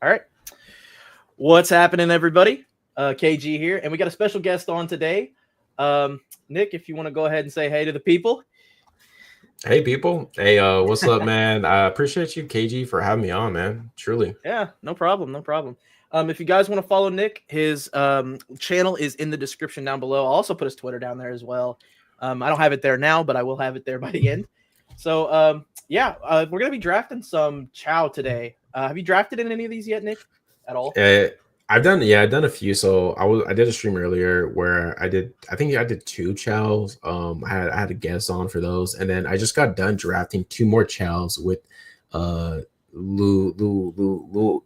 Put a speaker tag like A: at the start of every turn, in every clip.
A: All right. What's happening, everybody? KG here, and we got a special guest on today. Nick, if you want to go ahead and say hey to the people.
B: Hey people. Hey, what's up, man? I appreciate you, KG, for having me on, man. Truly.
A: Yeah, no problem, no problem. If you guys want to follow Nick, his channel is in the description down below. I'll also put his Twitter down there as well. I don't have it there now, but I will have it there by the end. So, we're going to be drafting some Chow today. Have you drafted in any of these yet, Nick, at all?
B: I've done a few. So I did a stream earlier where I think I did 2 chows. I had a guest on for those, and then I just got done drafting 2 more chows with Lou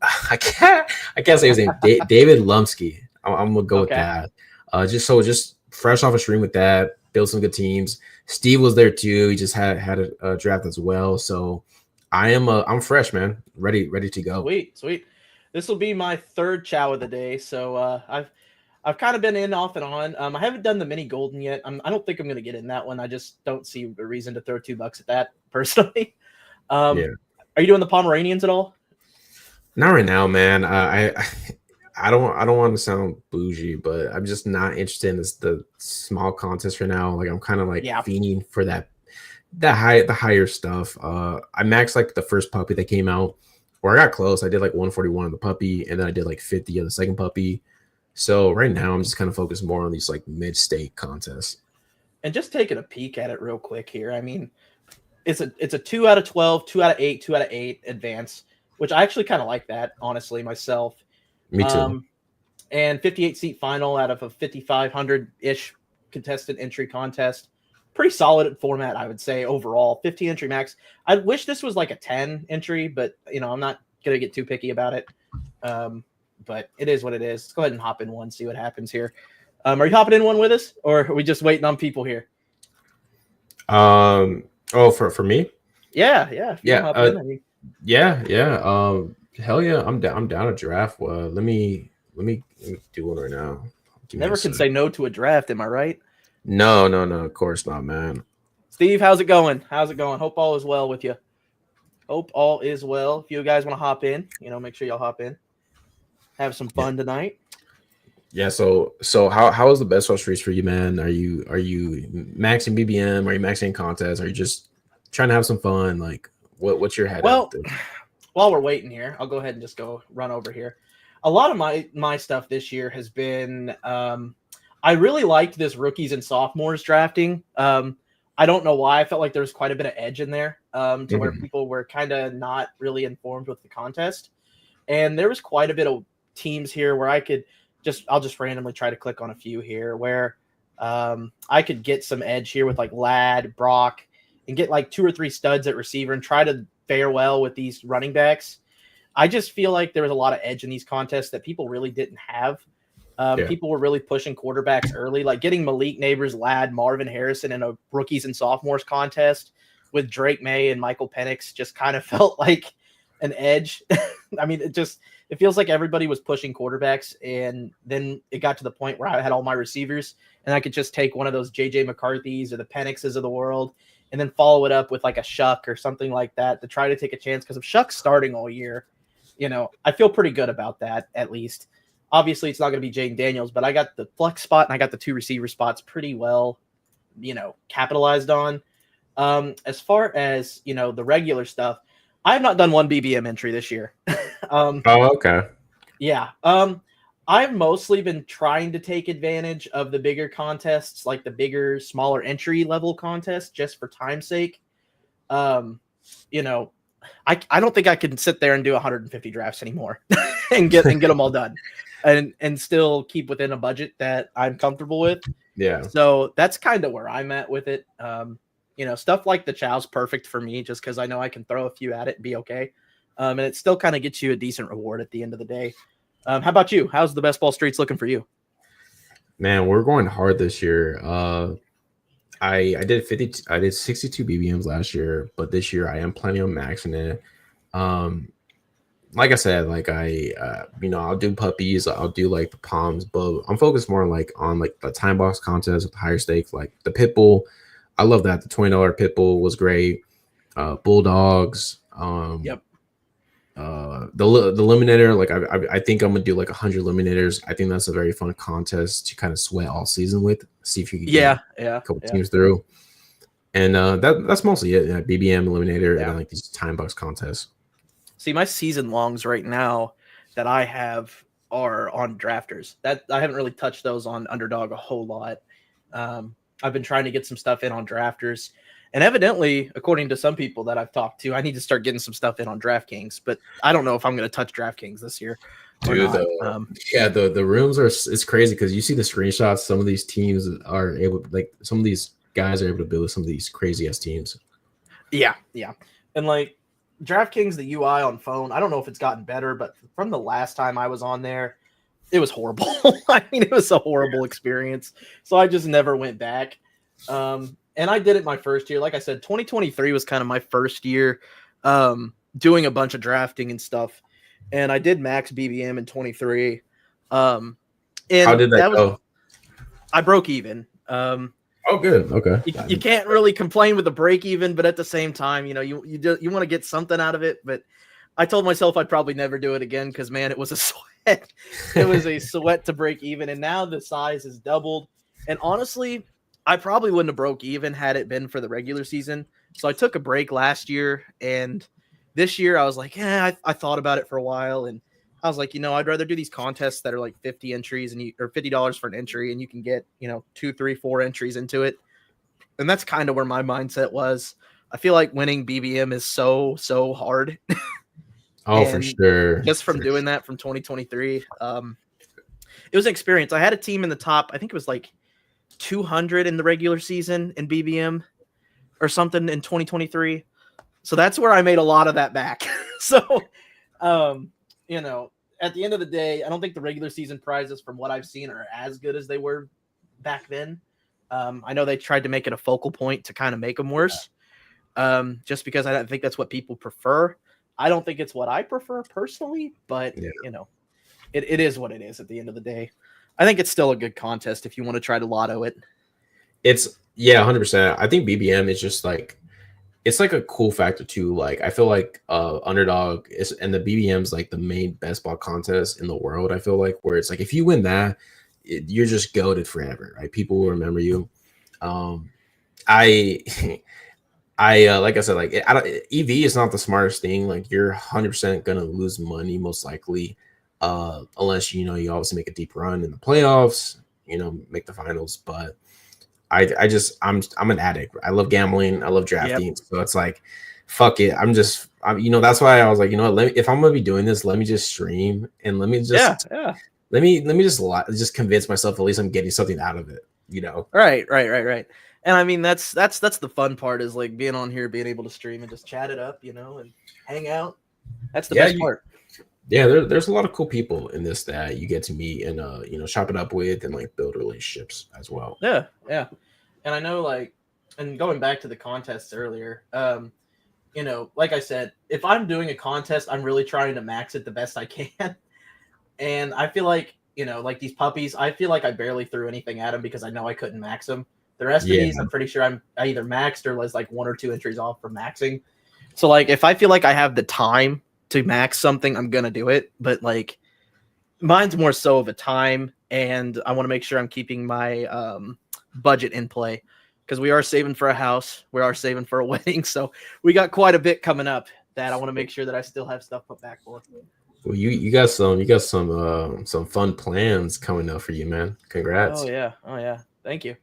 B: I can't say his name. David Lumsky. I'm gonna go with that. Just fresh off a stream with that, build some good teams. Steve was there too. He just had a draft as well. So I'm fresh, man. Ready to go.
A: Sweet. This will be my 3rd chow of the day. So I've kind of been in off and on. I haven't done the mini golden yet. I don't think I'm going to get in that one. I just don't see a reason to throw $2 at that personally. Are you doing the Pomeranians at all?
B: Not right now, man. I don't want to sound bougie, but I'm just not interested in the small contest right now. Like I'm kind of like fiending for the higher stuff. I maxed like the first puppy that came out. Or I got close. I did like 141 on the puppy, and then I did like 50 on the second puppy. So right now I'm just kind of focused more on these like mid-state contests.
A: And just taking a peek at it real quick here. I mean, it's a 2 out of 12, 2 out of 8, 2 out of 8 advance, which I actually kind of like that, honestly, myself.
B: Me too.
A: And 58 seat final out of a 5,500-ish contested entry contest. Pretty solid format, I would say, overall. 15 entry max. I wish this was like a 10 entry, but, I'm not going to get too picky about it. But it is what it is. Let's go ahead and hop in one, see what happens here. Are you hopping in one with us, or are we just waiting on people here?
B: For me?
A: Yeah.
B: Hell yeah, I'm down to draft. Let me do one right now.
A: Never can say no to a draft, am I right?
B: No, of course not, man.
A: Steve, how's it going? Hope all is well with you. Hope all is well. If you guys want to hop in, make sure y'all hop in. Have some fun tonight.
B: Yeah, so how is the best ball streets for you, man? Are you maxing BBM? Are you maxing contests? Are you just trying to have some fun? Like what's your head?
A: Well, while we're waiting here, I'll go ahead and just run over here. A lot of my stuff this year has been I really liked this rookies and sophomores drafting. I don't know why. I felt like there was quite a bit of edge in there to where people were kind of not really informed with the contest. And there was quite a bit of teams here where I'll just randomly try to click on a few here where I could get some edge here with like Ladd, Brock, and get like 2 or 3 studs at receiver and try to fare well with these running backs. I just feel like there was a lot of edge in these contests that people really didn't have. People were really pushing quarterbacks early, like getting Malik Neighbors, Ladd, Marvin Harrison in a rookies and sophomores contest with Drake May and Michael Penix just kind of felt like an edge. I mean, it feels like everybody was pushing quarterbacks, and then it got to the point where I had all my receivers, and I could just take one of those JJ McCarthy's or the Penixes of the world and then follow it up with like a Shuck or something like that to try to take a chance. Because if Shuck's starting all year, I feel pretty good about that at least. Obviously, it's not going to be Jaden Daniels, but I got the flex spot and I got the 2 receiver spots pretty well, capitalized on. As far as, the regular stuff, I have not done one BBM entry this year.
B: Okay.
A: Yeah. I've mostly been trying to take advantage of the bigger contests, like the bigger, smaller entry level contests, just for time's sake. I don't think I can sit there and do 150 drafts anymore and get them all done. And still keep within a budget that I'm comfortable with.
B: Yeah.
A: So that's kind of where I'm at with it. Stuff like the Chow's perfect for me just because I know I can throw a few at it and be okay. And it still kind of gets you a decent reward at the end of the day. How about you? How's the best ball streets looking for you?
B: Man, we're going hard this year. I did 62 BBMs last year, but this year I am planning on maxing it. Like I said, like I'll do puppies, I'll do like the palms, but I'm focused more on the time box contest with higher stakes, like the pit bull. I love that. The $20 pit bull was great. Bulldogs.
A: Yep.
B: the eliminator, like I think I'm gonna do like 100 eliminators. I think that's a very fun contest to kind of sweat all season with. See if you can get a couple teams through. And that's mostly it. BBM eliminator and then like these time box contests.
A: See, my season longs right now that I have are on drafters. That I haven't really touched those on Underdog a whole lot. I've been trying to get some stuff in on drafters. And evidently, according to some people that I've talked to, I need to start getting some stuff in on DraftKings. But I don't know if I'm going to touch DraftKings this year.
B: Dude, the rooms are, it's crazy because you see the screenshots. Some of these teams are able, like some of these guys are able to build some of these crazy ass teams.
A: Yeah. And like DraftKings, the UI on phone, I don't know if it's gotten better, but from the last time I was on there, it was horrible. I mean, it was a horrible experience. So I just never went back. And I did it my first year. Like I said, 2023 was kind of my first year doing a bunch of drafting and stuff. And I did max BBM in 23. And
B: how did that go?
A: I broke even.
B: Oh, good. Okay.
A: You can't really complain with the break even, but at the same time, you want to get something out of it. But I told myself I'd probably never do it again because, man, it was a sweat. It was a sweat to break even. And now the size is doubled. And honestly, I probably wouldn't have broke even had it been for the regular season. So I took a break last year, and this year I was like, I thought about it for a while, and I was like, I'd rather do these contests that are like 50 entries or $50 for an entry, and you can get, 2, 3, 4 entries into it. And that's kind of where my mindset was. I feel like winning BBM is so hard.
B: Oh, for sure.
A: Just from doing that from 2023. It was an experience. I had a team in the top, I think it was like 200 in the regular season in BBM or something in 2023. So that's where I made a lot of that back. So, at the end of the day, I don't think the regular season prizes from what I've seen are as good as they were back then. I know they tried to make it a focal point to kind of make them worse. Just because I don't think that's what people prefer. I don't think it's what I prefer personally, but it is what it is at the end of the day. I think it's still a good contest if you want to try to lotto it.
B: It's 100%. I think BBM is just like, it's like a cool factor too. Like I feel like Underdog is, and the BBM's like the main best ball contest in the world. I feel like where it's like if you win that, you're just goated forever, right? People will remember you. I like I said, like EV is not the smartest thing. Like you're 100% gonna lose money most likely. Unless you obviously make a deep run in the playoffs, make the finals. But I'm an addict. I love gambling. I love drafting. Yep. So it's like, fuck it. I'm that's why I was like, if I'm gonna be doing this, let me just stream and let me just let me just convince myself at least I'm getting something out of it.
A: Right. And I mean that's the fun part is like being on here, being able to stream and just chat it up, and hang out. That's the best part.
B: Yeah, there's a lot of cool people in this that you get to meet and chop it up with and like build relationships as well.
A: Yeah. And I know and going back to the contests earlier, like I said, if I'm doing a contest, I'm really trying to max it the best I can. And I feel like, like these puppies, I feel like I barely threw anything at them because I know I couldn't max them. The rest of these, I'm pretty sure I either maxed or was like 1 or 2 entries off from maxing. So like if I feel like I have the time to max something, I'm gonna do it. But like mine's more so of a time, and I want to make sure I'm keeping my budget in play because we are saving for a house, we are saving for a wedding, so we got quite a bit coming up that I want to make sure that I still have stuff put back for.
B: Well, you got some fun plans coming up for you, man. Congrats.
A: Oh yeah. Thank you.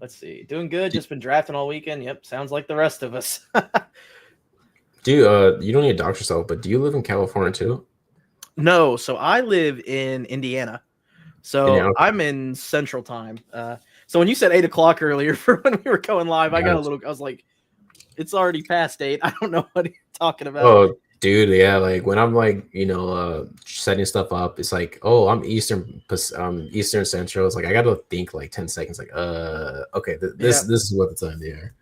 A: Let's see. Doing good. Just been drafting all weekend. Yep. Sounds like the rest of us.
B: Dude, you don't need to dox yourself, but do you live in California too?
A: No. So I live in Indiana. So I'm in Central Time. So when you said 8 o'clock earlier for when we were going live, I was like, it's already past 8. I don't know what you're talking about.
B: Oh, dude. Yeah. Like when I'm like, setting stuff up, it's like, oh, I'm Eastern Central. It's like, I got to think like 10 seconds. Like, okay, this is what the time they are.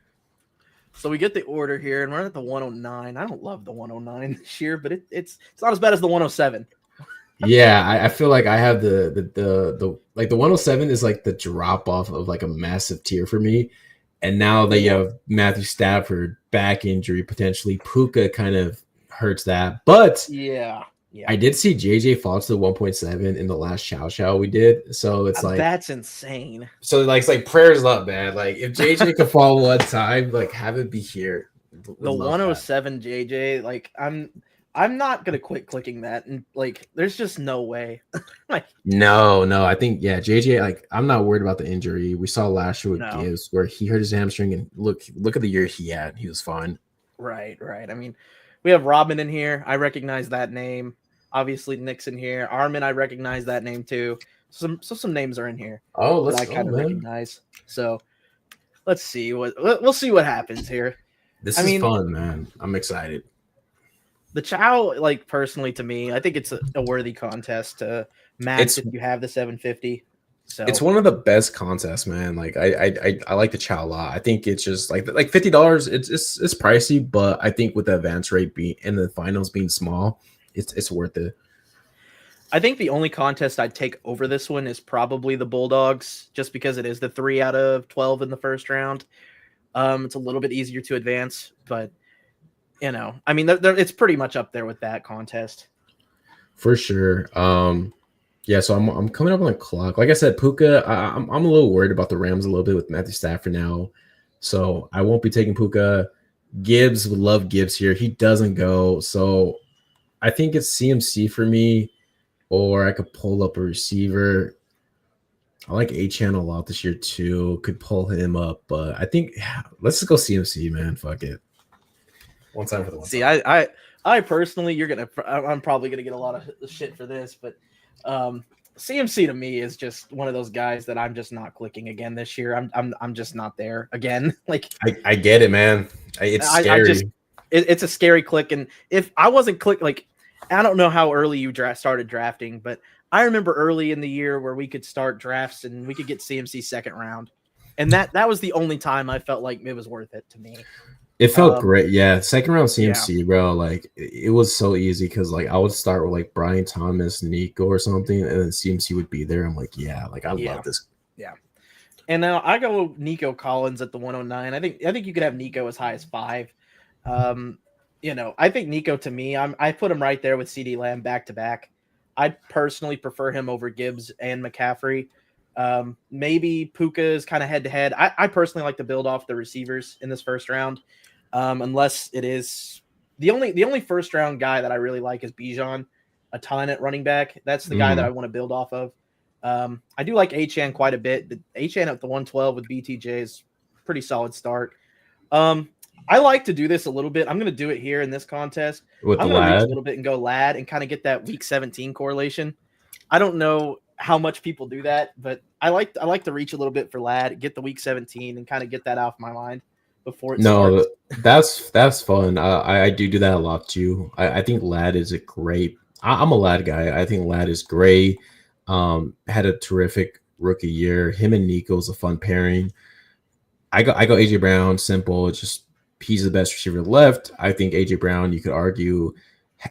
A: So we get the order here, and we're at the 109. I don't love the 109 this year, but it's not as bad as the 107.
B: Yeah, I feel like I have the like the 107 is like the drop off of like a massive tier for me. And now that you have Matthew Stafford back injury potentially, Puka kind of hurts that. But
A: yeah.
B: I did see JJ fall to the 1.7 in the last chow we did. So it's like
A: that's insane.
B: So like it's like prayers up, man. Like if JJ could fall one time, like have it be here.
A: The 107 JJ, like I'm not gonna quit clicking that, and like there's just no way.
B: Like no, I think JJ, like I'm not worried about the injury. We saw last year with Gibbs where he hurt his hamstring, and look at the year he had. He was fine.
A: Right. I mean, we have Robin in here. I recognize that name. Obviously, Nick's in here. Armin, I recognize that name too. Some names are in here.
B: Oh,
A: that I kind of recognize. So let's see we'll see what happens here.
B: This is fun, man. I'm excited.
A: The Chow, like personally to me, I think it's a worthy contest to match if you have the 750. So
B: it's one of the best contests, man. Like I like the Chow a lot. I think it's just like $50. It's pricey, but I think with the advance rate being and the finals being small, it's worth it.
A: I think the only contest I'd take over this one is probably the Bulldogs, just because it is the 3 out of 12 in the first round. It's a little bit easier to advance, but I mean, it's pretty much up there with that contest
B: for sure. Yeah, so I'm coming up on the clock. Like I said, Puka, I'm a little worried about the Rams a little bit with Matthew Stafford now, so I won't be taking Puka. Gibbs would love Gibbs here. He doesn't go, so I think it's CMC for me, or I could pull up a receiver. I like A-Chan a lot this year too. Could pull him up, but I think let's just go CMC, man. Fuck it. One time for the one.
A: See, I personally, I'm probably gonna get a lot of shit for this, but CMC to me is just one of those guys that I'm just not clicking again this year. I'm just not there again. Like
B: I get it, man. It's scary.
A: It's a scary click, and if I wasn't I don't know how early you started drafting, but I remember early in the year where we could start drafts and we could get CMC second round, and that was the only time I felt like it was worth it to me.
B: It felt great, yeah. Second round CMC, bro. Like it was so easy because like I would start with like Brian Thomas, Nico, or something, and then CMC would be there. I'm like, I love this.
A: Yeah. And now I go Nico Collins at the 109. I think you could have Nico as high as 5. I think Nico to me, I put him right there with CeeDee Lamb back to back. I'd personally prefer him over Gibbs and McCaffrey. Maybe Puka is kind of head to head. I personally like to build off the receivers in this first round. Unless it is the only first round guy that I really like is Bijan a ton at running back. That's the guy that I want to build off of. I do like A-Chan quite a bit. The A-Chan at the 112 with BTJ is pretty solid start. I like to do this a little bit. I'm going to do it here in this contest.
B: I'm
A: going to reach a little bit and go Lad and kind of get that week 17 correlation. I don't know how much people do that, but I like to reach a little bit for Lad, get the week 17 and kind of get that off my mind before it starts.
B: That's fun. I do that a lot too. I think Lad is a great. I'm a Lad guy. I think Lad is great. Had a terrific rookie year. Him and Nico is a fun pairing. I go AJ Brown. Simple. It's just he's the best receiver left. I think AJ Brown, you could argue,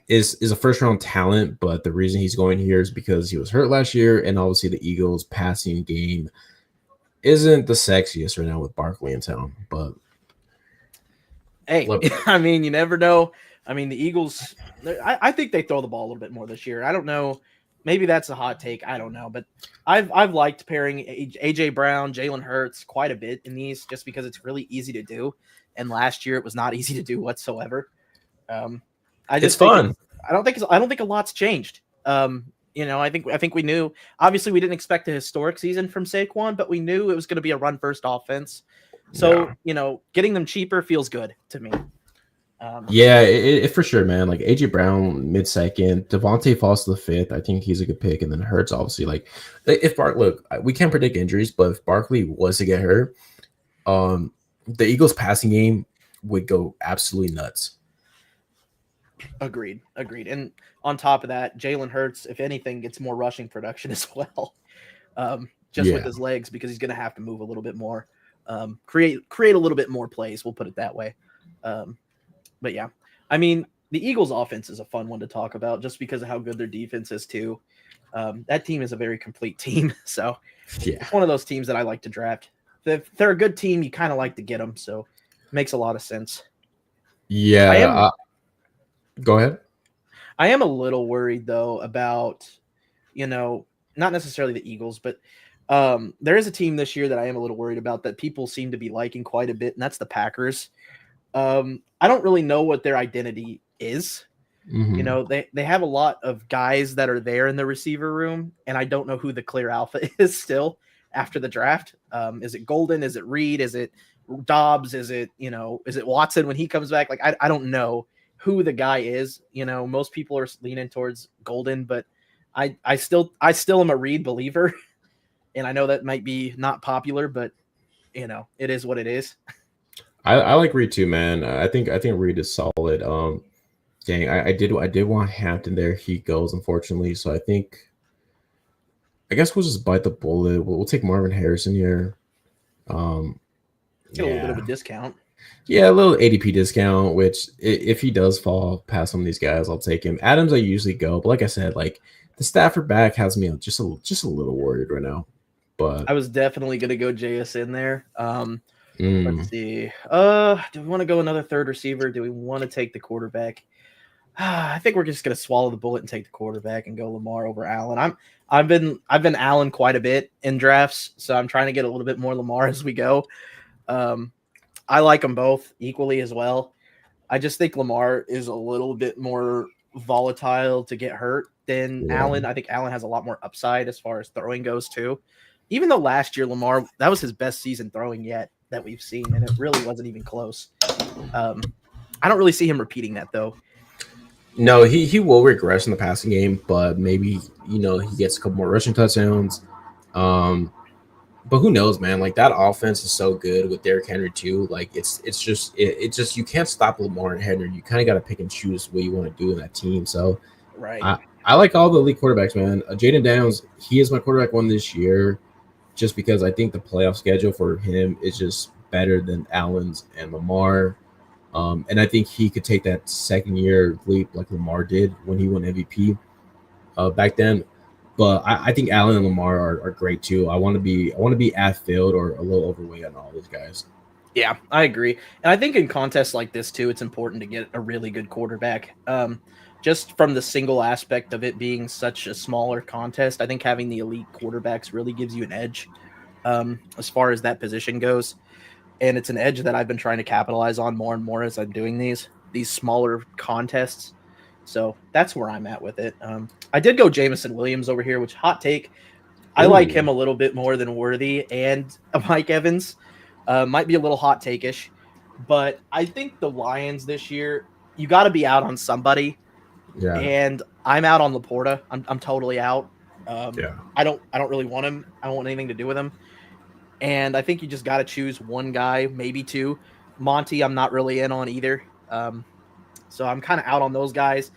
B: is a first round talent, but the reason he's going here is because he was hurt last year, and obviously the Eagles' passing game isn't the sexiest right now with Barkley in town. But
A: hey, I mean, you never know. I mean, the Eagles, I think they throw the ball a little bit more this year. I don't know. Maybe that's a hot take. I don't know. But I've liked pairing A.J. Brown, Jalen Hurts quite a bit in these just because it's really easy to do. And last year it was not easy to do whatsoever.
B: It's fun.
A: I don't think a lot's changed. I think we knew. Obviously, we didn't expect a historic season from Saquon, but we knew it was going to be a run-first offense. So, getting them cheaper feels good to me.
B: It for sure, man. Like AJ Brown mid-second, Devontae falls to the 5th. I think he's a good pick, and then Hurts obviously. Like if we can't predict injuries, but if Barkley was to get hurt, the Eagles' passing game would go absolutely nuts.
A: Agreed. And on top of that, Jalen Hurts, if anything, gets more rushing production as well, with his legs because he's going to have to move a little bit more, create a little bit more plays. We'll put it that way. But yeah, I mean, the Eagles' offense is a fun one to talk about just because of how good their defense is too. That team is a very complete team, so it's one of those teams that I like to draft. If they're a good team, you kind of like to get them, so it makes a lot of sense.
B: Yeah. Go ahead.
A: I am a little worried though about, not necessarily the Eagles, but there is a team this year that I am a little worried about that people seem to be liking quite a bit, and that's the Packers. I don't really know what their identity is.
B: Mm-hmm.
A: They have a lot of guys that are there in the receiver room, and I don't know who the clear alpha is still after the draft. Is it Golden? Is it Reed? Is it Dobbs? Is it Watson when he comes back? Like I don't know who the guy is. Most people are leaning towards Golden, but I still am a Reed believer, and I know that might be not popular, but it is what it is.
B: I like Reed too, man. I think Reed is solid. Dang, I did want Hampton there. He goes, unfortunately. So I guess we'll just bite the bullet. We'll take Marvin Harrison here.
A: Get a little bit of a discount.
B: Yeah, a little ADP discount, which if he does fall past some of these guys, I'll take him. Adams, I usually go, but like I said, like the Stafford back has me just a little worried right now. But
A: I was definitely gonna go JSN there. Let's see. Do we want to go another third receiver? Do we want to take the quarterback? I think we're just gonna swallow the bullet and take the quarterback and go Lamar over Allen. I've been Allen quite a bit in drafts, so I'm trying to get a little bit more Lamar as we go. I like them both equally as well. I just think Lamar is a little bit more volatile to get hurt than Allen. I think Allen has a lot more upside as far as throwing goes too. Even though last year Lamar, that was his best season throwing yet that we've seen, and it really wasn't even close. I don't really see him repeating that though.
B: No, he will regress in the passing game, but maybe he gets a couple more rushing touchdowns. But who knows, man? Like that offense is so good with Derrick Henry too. Like it's just you can't stop Lamar and Henry. You kind of got to pick and choose what you want to do in that team. So
A: right,
B: I like all the elite quarterbacks, man. Jaden Daniels, he is my quarterback one this year, just because I think the playoff schedule for him is just better than Allen's and Lamar. And I think he could take that second year leap like Lamar did when he won MVP back then. But I think Allen and Lamar are great too. I want to be at field or a little overweight on all these guys.
A: Yeah, I agree. And I think in contests like this too, it's important to get a really good quarterback. Just from the single aspect of it being such a smaller contest, I think having the elite quarterbacks really gives you an edge as far as that position goes. And it's an edge that I've been trying to capitalize on more and more as I'm doing these smaller contests. So that's where I'm at with it. I did go Jameson Williams over here, which hot take. I like him a little bit more than Worthy and Mike Evans. Might be a little hot take-ish, but I think the Lions this year, you got to be out on somebody.
B: Yeah.
A: And I'm out on Laporta. I'm totally out.
B: Yeah.
A: I don't really want him. I don't want anything to do with him. And I think you just got to choose one guy, maybe two. Monty, I'm not really in on either. So I'm kind of out on those guys.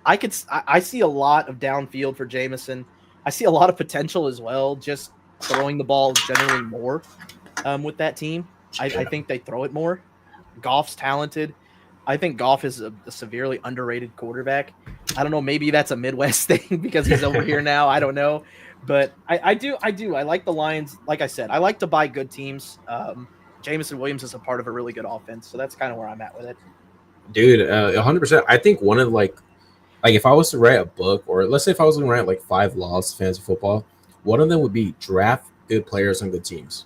A: I see a lot of downfield for Jameson. I see a lot of potential as well, just throwing the ball generally more with that team. I think they throw it more. Goff's talented. I think Goff is a severely underrated quarterback. I don't know. Maybe that's a Midwest thing because he's over here now. I don't know. But I do. I like the Lions. Like I said, I like to buy good teams. Jameson Williams is a part of a really good offense. So that's kind of where I'm at with it.
B: Dude, 100%. I think one of like if I was to write a book, or let's say if I was going to write like 5 laws of fantasy football, one of them would be draft good players on good teams.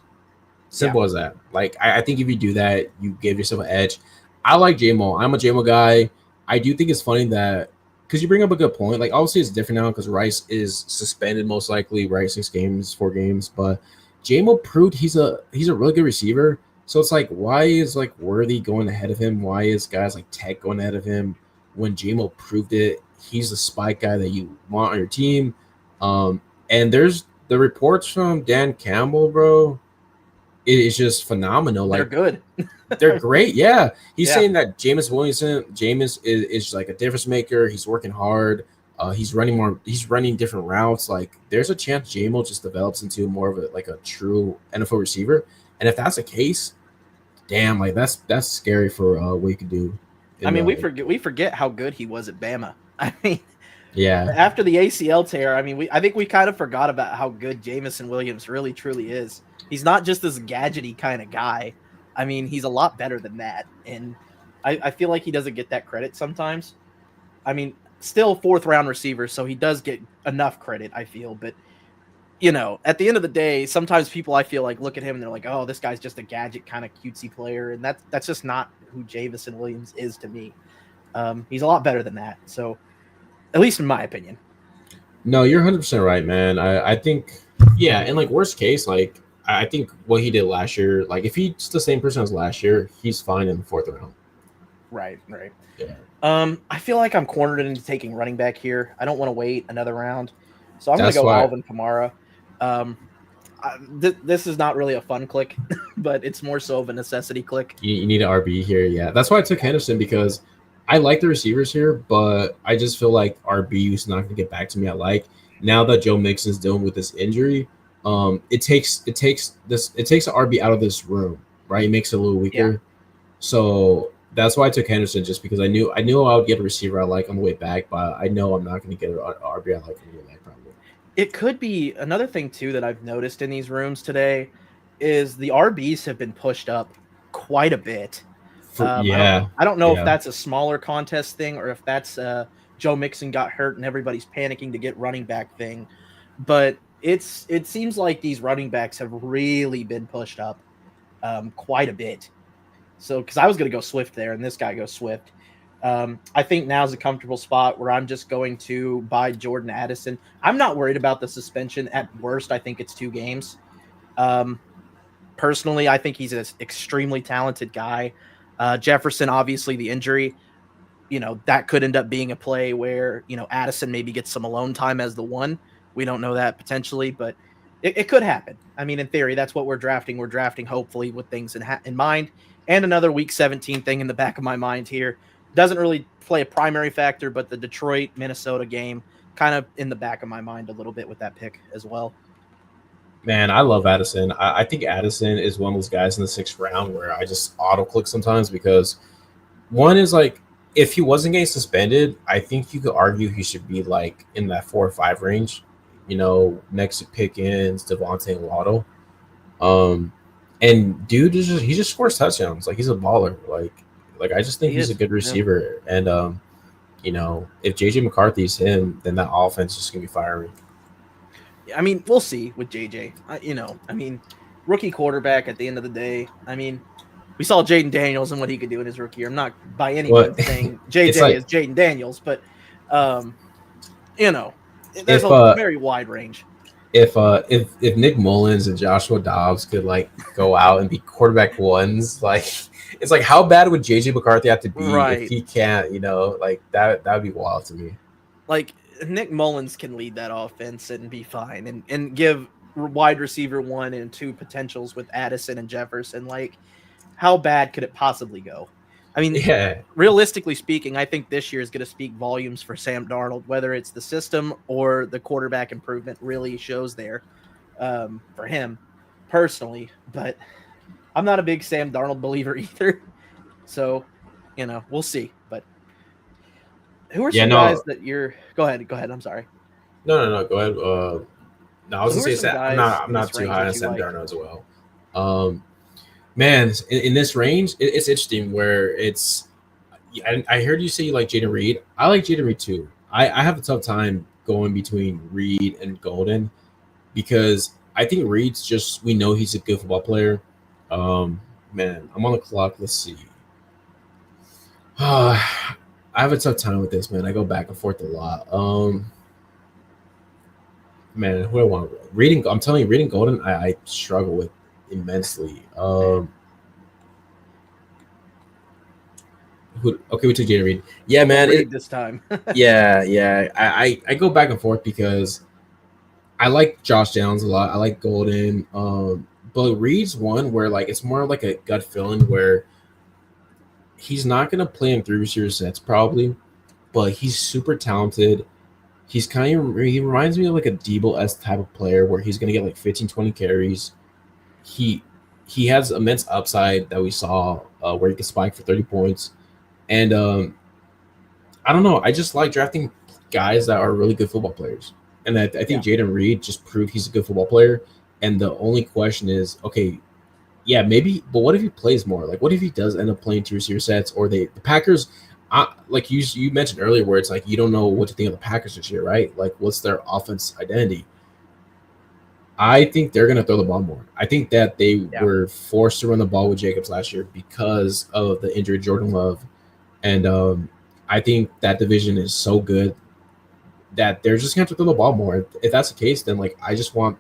B: Simple as that. Like I think if you do that, you give yourself an edge. I like JMO. I'm a JMO guy. I do think it's funny that because you bring up a good point. Like obviously it's different now because Rice is suspended most likely, right? 4 games. But JMO proved he's a really good receiver. So it's like, why is like Worthy going ahead of him? Why is guys like Tech going ahead of him when JMO proved it? He's the spike guy that you want on your team. And there's the reports from Dan Campbell, bro. It is just phenomenal. Like
A: they're good.
B: They're great. Yeah. He's saying that Jameis is like a difference maker. He's working hard. He's running different routes. Like there's a chance Jamo just develops into more of a true NFL receiver. And if that's the case, damn, like that's scary for what he could do.
A: I mean, we forget how good he was at Bama. I mean,
B: yeah.
A: After the ACL tear, I mean, I think we kind of forgot about how good Jameson Williams really truly is. He's not just this gadgety kind of guy. I mean, he's a lot better than that. And I feel like he doesn't get that credit sometimes. I mean, still 4th-round receiver, so he does get enough credit, I feel. But, you know, at the end of the day, sometimes people, I feel like, look at him and they're like, oh, this guy's just a gadget kind of cutesy player. And that's just not who Javison Williams is to me. He's a lot better than that. So, at least in my opinion.
B: No, you're 100% right, man. I think, yeah, and like worst case, like I think what he did last year, like if he's the same person as last year, he's fine in the 4th round.
A: Right, right.
B: Yeah.
A: I feel like I'm cornered into taking running back here. I don't want to wait another round, so I'm going to go Alvin Kamara. This is not really a fun click, but it's more so of a necessity click.
B: You need an RB here, yeah. That's why I took Henderson, because I like the receivers here, but I just feel like RB is not going to get back to me. I like now that Joe Mixon's dealing with this injury. It takes an RB out of this room, right? It makes it a little weaker. Yeah. So that's why I took Henderson, just because I knew I would get a receiver I like on the way back, but I know I'm not going to get an RB I like on the way back probably.
A: It could be another thing too that I've noticed in these rooms today is the RBs have been pushed up quite a bit. I don't know if that's a smaller contest thing or if that's Joe Mixon got hurt and everybody's panicking to get running back thing, but it seems like these running backs have really been pushed up quite a bit. So because I was going to go Swift there and this guy goes Swift. I think now's a comfortable spot where I'm just going to buy Jordan Addison. I'm not worried about the suspension. At worst, I think it's 2 games. Personally, I think he's an extremely talented guy. Jefferson, obviously the injury, you know, that could end up being a play where, you know, Addison maybe gets some alone time as the 1. We don't know that potentially, but it could happen. I mean, in theory, that's what we're drafting. We're drafting hopefully with things in mind. And another week 17 thing in the back of my mind here. Doesn't really play a primary factor, but the Detroit-Minnesota game kind of in the back of my mind a little bit with that pick as well.
B: Man, I love Addison. I think Addison is one of those guys in the 6th round where I just auto-click sometimes, because one is like, if he wasn't getting suspended, I think you could argue he should be like in that 4 or 5 range, you know, next to Pickens, Devontae, and Waddle. And dude, he just scores touchdowns. Like, he's a baller. Like I just think he's a good receiver. Yeah. And, you know, if JJ McCarthy's him, then that offense is just going to be firing.
A: I mean, we'll see with JJ. Rookie quarterback at the end of the day. I mean, we saw Jaden Daniels and what he could do in his rookie year. I'm not by any means saying JJ is Jaden Daniels, but, you know, there's a very wide range.
B: If Nick Mullins and Joshua Dobbs could, like, go out and be quarterback 1s, like, it's like, how bad would JJ McCarthy have to be if he can't, you know, like, that would be wild to me.
A: Like, Nick Mullins can lead that offense and be fine and give wide receiver 1 and 2 potentials with Addison and Jefferson. Like, how bad could it possibly go? I mean, realistically speaking, I think this year is going to speak volumes for Sam Darnold, whether it's the system or the quarterback improvement really shows there for him personally. But I'm not a big Sam Darnold believer either. So, you know, we'll see. But who are some guys that you're – go ahead. I'm sorry.
B: No. Go ahead. No, I was going to say I'm not too high on Sam Darnold as well. Man, in this range, it's interesting where it's – I heard you say you like Jaden Reed. I like Jaden Reed too. I have a tough time going between Reed and Golden because I think Reed's just – we know he's a good football player. Man, I'm on the clock. Let's see. I have a tough time with this, man. I go back and forth a lot. Man, who do I want? I'm telling you, Reed Golden, I struggle with immensely. Okay, we took Jaden Reed. Yeah, man.
A: This time.
B: yeah. I go back and forth because I like Josh Downs a lot. I like Golden. But Reed's one where, like, it's more like a gut feeling where he's not going to play in 3 receiver sets probably, but he's super talented. He reminds me of like a Debo-esque type of player where he's going to get like 15, 20 carries. He has immense upside that we saw where he could spike for 30 points. And I don't know. I just like drafting guys that are really good football players. And I think Jaden Reed just proved he's a good football player. And the only question is, okay, yeah, maybe, but what if he plays more? Like, what if he does end up playing 2 receiver sets? Or the Packers, like you mentioned earlier, where it's like you don't know what to think of the Packers this year, right? Like, what's their offense identity? I think they're going to throw the ball more. I think that they were forced to run the ball with Jacobs last year because of the injury of Jordan Love, and I think that division is so good that they're just going to have to throw the ball more. If that's the case, then like I just want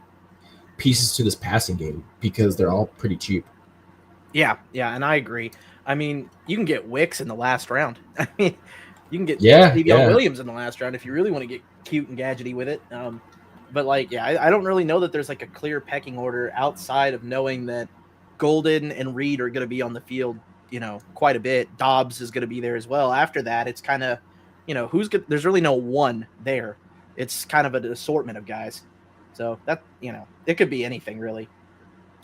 B: pieces to this passing game because they're all pretty cheap.
A: Yeah, and I agree. I mean, you can get Wicks in the last round. I mean, you can get Stevion Williams in the last round if you really want to get cute and gadgety with it. But like, yeah, I don't really know that there's like a clear pecking order outside of knowing that Golden and Reed are going to be on the field, quite a bit. Dobbs is going to be there as well. After that, it's kind of, who's good. There's really no one there. It's kind of an assortment of guys. So that, it could be anything really.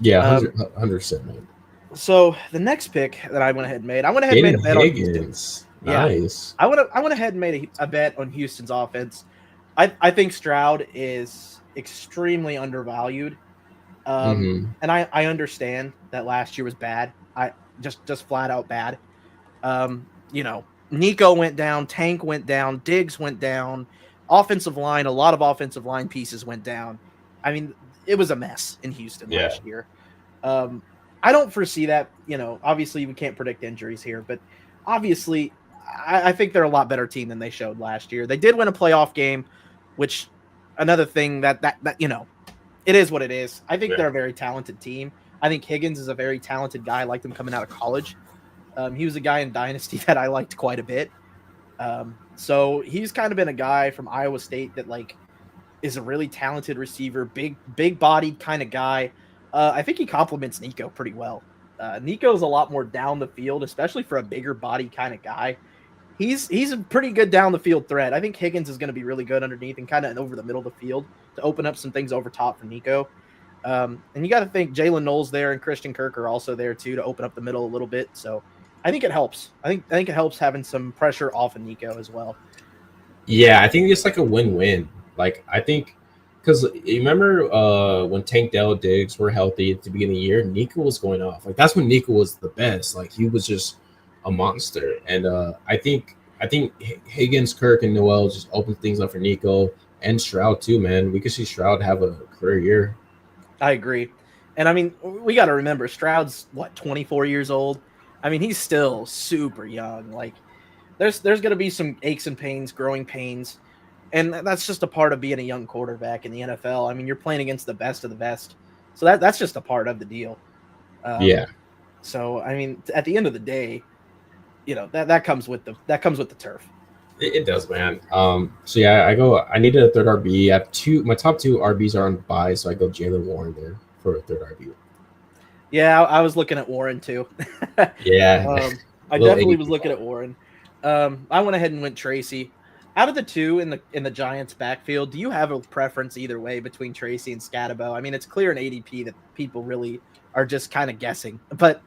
B: Yeah, 100%, man.
A: So the next pick that I went ahead and made, I went ahead and made a bet on Houston.
B: Nice.
A: Yeah, I went ahead and made a bet on Houston's offense. I think Stroud is extremely undervalued. And I understand that last year was bad. I just flat out bad. Nico went down, Tank went down, Diggs went down, offensive line, a lot of offensive line pieces went down. I mean, it was a mess in Houston last year. I don't foresee that, obviously we can't predict injuries here, but obviously I think they're a lot better team than they showed last year. They did win a playoff game, which another thing that it is what it is. I think they're a very talented team. I think Higgins is a very talented guy. I liked him coming out of college. He was a guy in Dynasty that I liked quite a bit. So he's kind of been a guy from Iowa State that like is a really talented receiver, big bodied kind of guy. I think he complements Nico pretty well. Nico's a lot more down the field, especially for a bigger body kind of guy. He's a pretty good down the field threat. I think Higgins is going to be really good underneath and kind of over the middle of the field to open up some things over top for Nico. And you got to think Jalen Knowles there and Christian Kirk are also there too to open up the middle a little bit. So I think it helps. I think it helps having some pressure off of Nico as well.
B: Yeah, I think it's like a win-win. Like I think because you remember when Tank Dell Diggs were healthy at the beginning of the year, Nico was going off. Like that's when Nico was the best. Like he was just a monster. And I think Higgins, Kirk, and Noel just opened things up for Nico and Stroud too, man. We could see Stroud have a career year.
A: I agree. And I mean, we got to remember Stroud's 24 years old. I mean, he's still super young. Like there's going to be some aches and pains, growing pains. And that's just a part of being a young quarterback in the NFL. I mean, you're playing against the best of the best. So that's just a part of the deal. So, I mean, at the end of the day, that comes with the turf.
B: It does, man. So yeah, I needed a third RB. I have my top two RBs are on bye, so I go Jaylen Warren there for a third RB.
A: Yeah, I was looking at Warren too.
B: Yeah.
A: I definitely was looking at Warren. I went ahead and went Tracy. Out of the two in the Giants backfield, do you have a preference either way between Tracy and Scatabo? I mean, it's clear in ADP that people really are just kind of guessing. But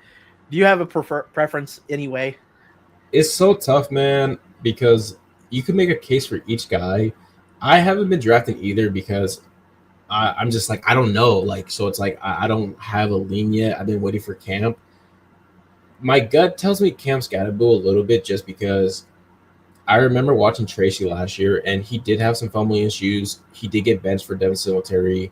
A: do you have a preference anyway?
B: It's so tough, man, because you could make a case for each guy. I haven't been drafting either because I'm just like, I don't know. Like, so it's like I don't have a lean yet. I've been waiting for camp. My gut tells me Cam Scatabo a little bit just because I remember watching Tracy last year, and he did have some fumbling issues. He did get benched for Devin Singletary.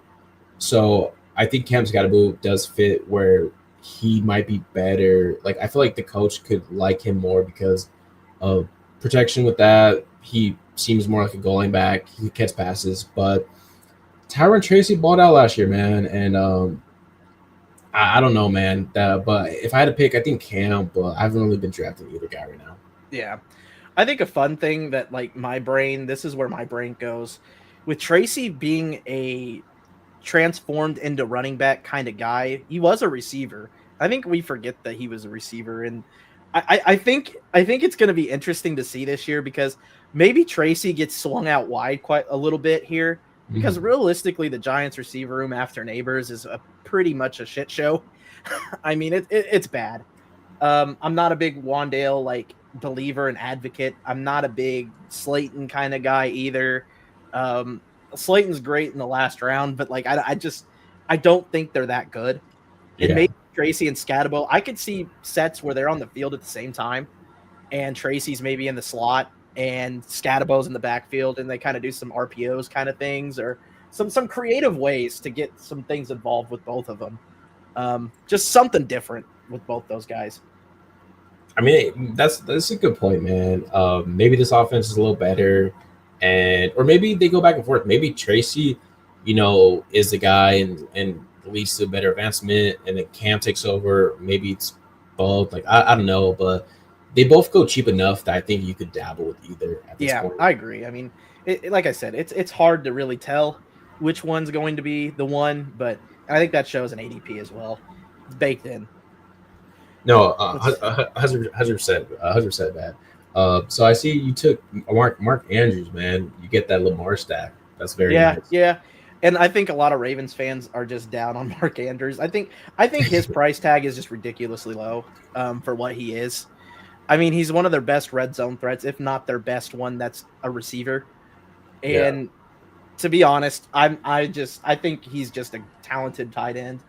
B: So I think Cam Scatabo does fit where he might be better. Like, I feel like the coach could like him more because of protection with that. He seems more like a goal line back. He catches passes. But Tyron Tracy balled out last year, man. And I don't know, man. But if I had to pick, I think Cam, but I haven't really been drafting either guy right now.
A: Yeah. I think a fun thing that like this is where my brain goes with Tracy being a transformed into running back kind of guy. He was a receiver. I think we forget that he was a receiver. And I think it's going to be interesting to see this year because maybe Tracy gets swung out wide quite a little bit here because realistically the Giants receiver room after Neighbors is pretty much a shit show. I mean, it's bad. I'm not a big Wandale believer and advocate. I'm not a big Slayton kind of guy either. Slayton's great in the last round, but I don't think they're that good. Yeah. And maybe Tracy and Scatabo, I could see sets where they're on the field at the same time. and Tracy's maybe in the slot, and Scadabo's in the backfield, and they kind of do some RPOs kind of things, or some creative ways to get some things involved with both of them. Just something different with both those guys.
B: I mean, that's a good point, man. Maybe this offense is a little better, or maybe they go back and forth. Maybe Tracy, is the guy and leads to better advancement, and then Cam takes over. Maybe it's both. Like I don't know, but they both go cheap enough that I think you could dabble with either at this point.
A: I agree. I mean, like I said, it's hard to really tell which one's going to be the one, but I think that shows an ADP as well. It's baked in.
B: No, 100% bad. So I see you took Mark Andrews, man. You get that Lamar stack. That's very nice.
A: Yeah. And I think a lot of Ravens fans are just down on Mark Andrews. I think his price tag is just ridiculously low for what he is. I mean, he's one of their best red zone threats, if not their best one that's a receiver. And to be honest, I think he's just a talented tight end.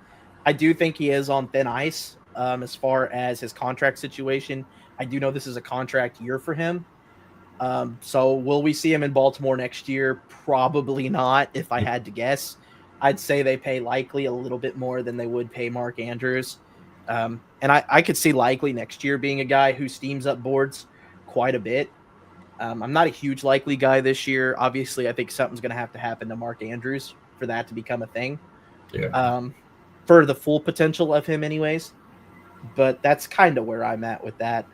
A: I do think he is on thin ice as far as his contract situation. I do know this is a contract year for him. So will we see him in Baltimore next year? Probably not, if I had to guess. I'd say they pay Likely a little bit more than they would pay Mark Andrews. And I could see Likely next year being a guy who steams up boards quite a bit. I'm not a huge Likely guy this year. Obviously, I think something's going to happen to Mark Andrews for that to become a thing.
B: Yeah.
A: For the full potential of him anyways. But that's kind of where I'm at with that.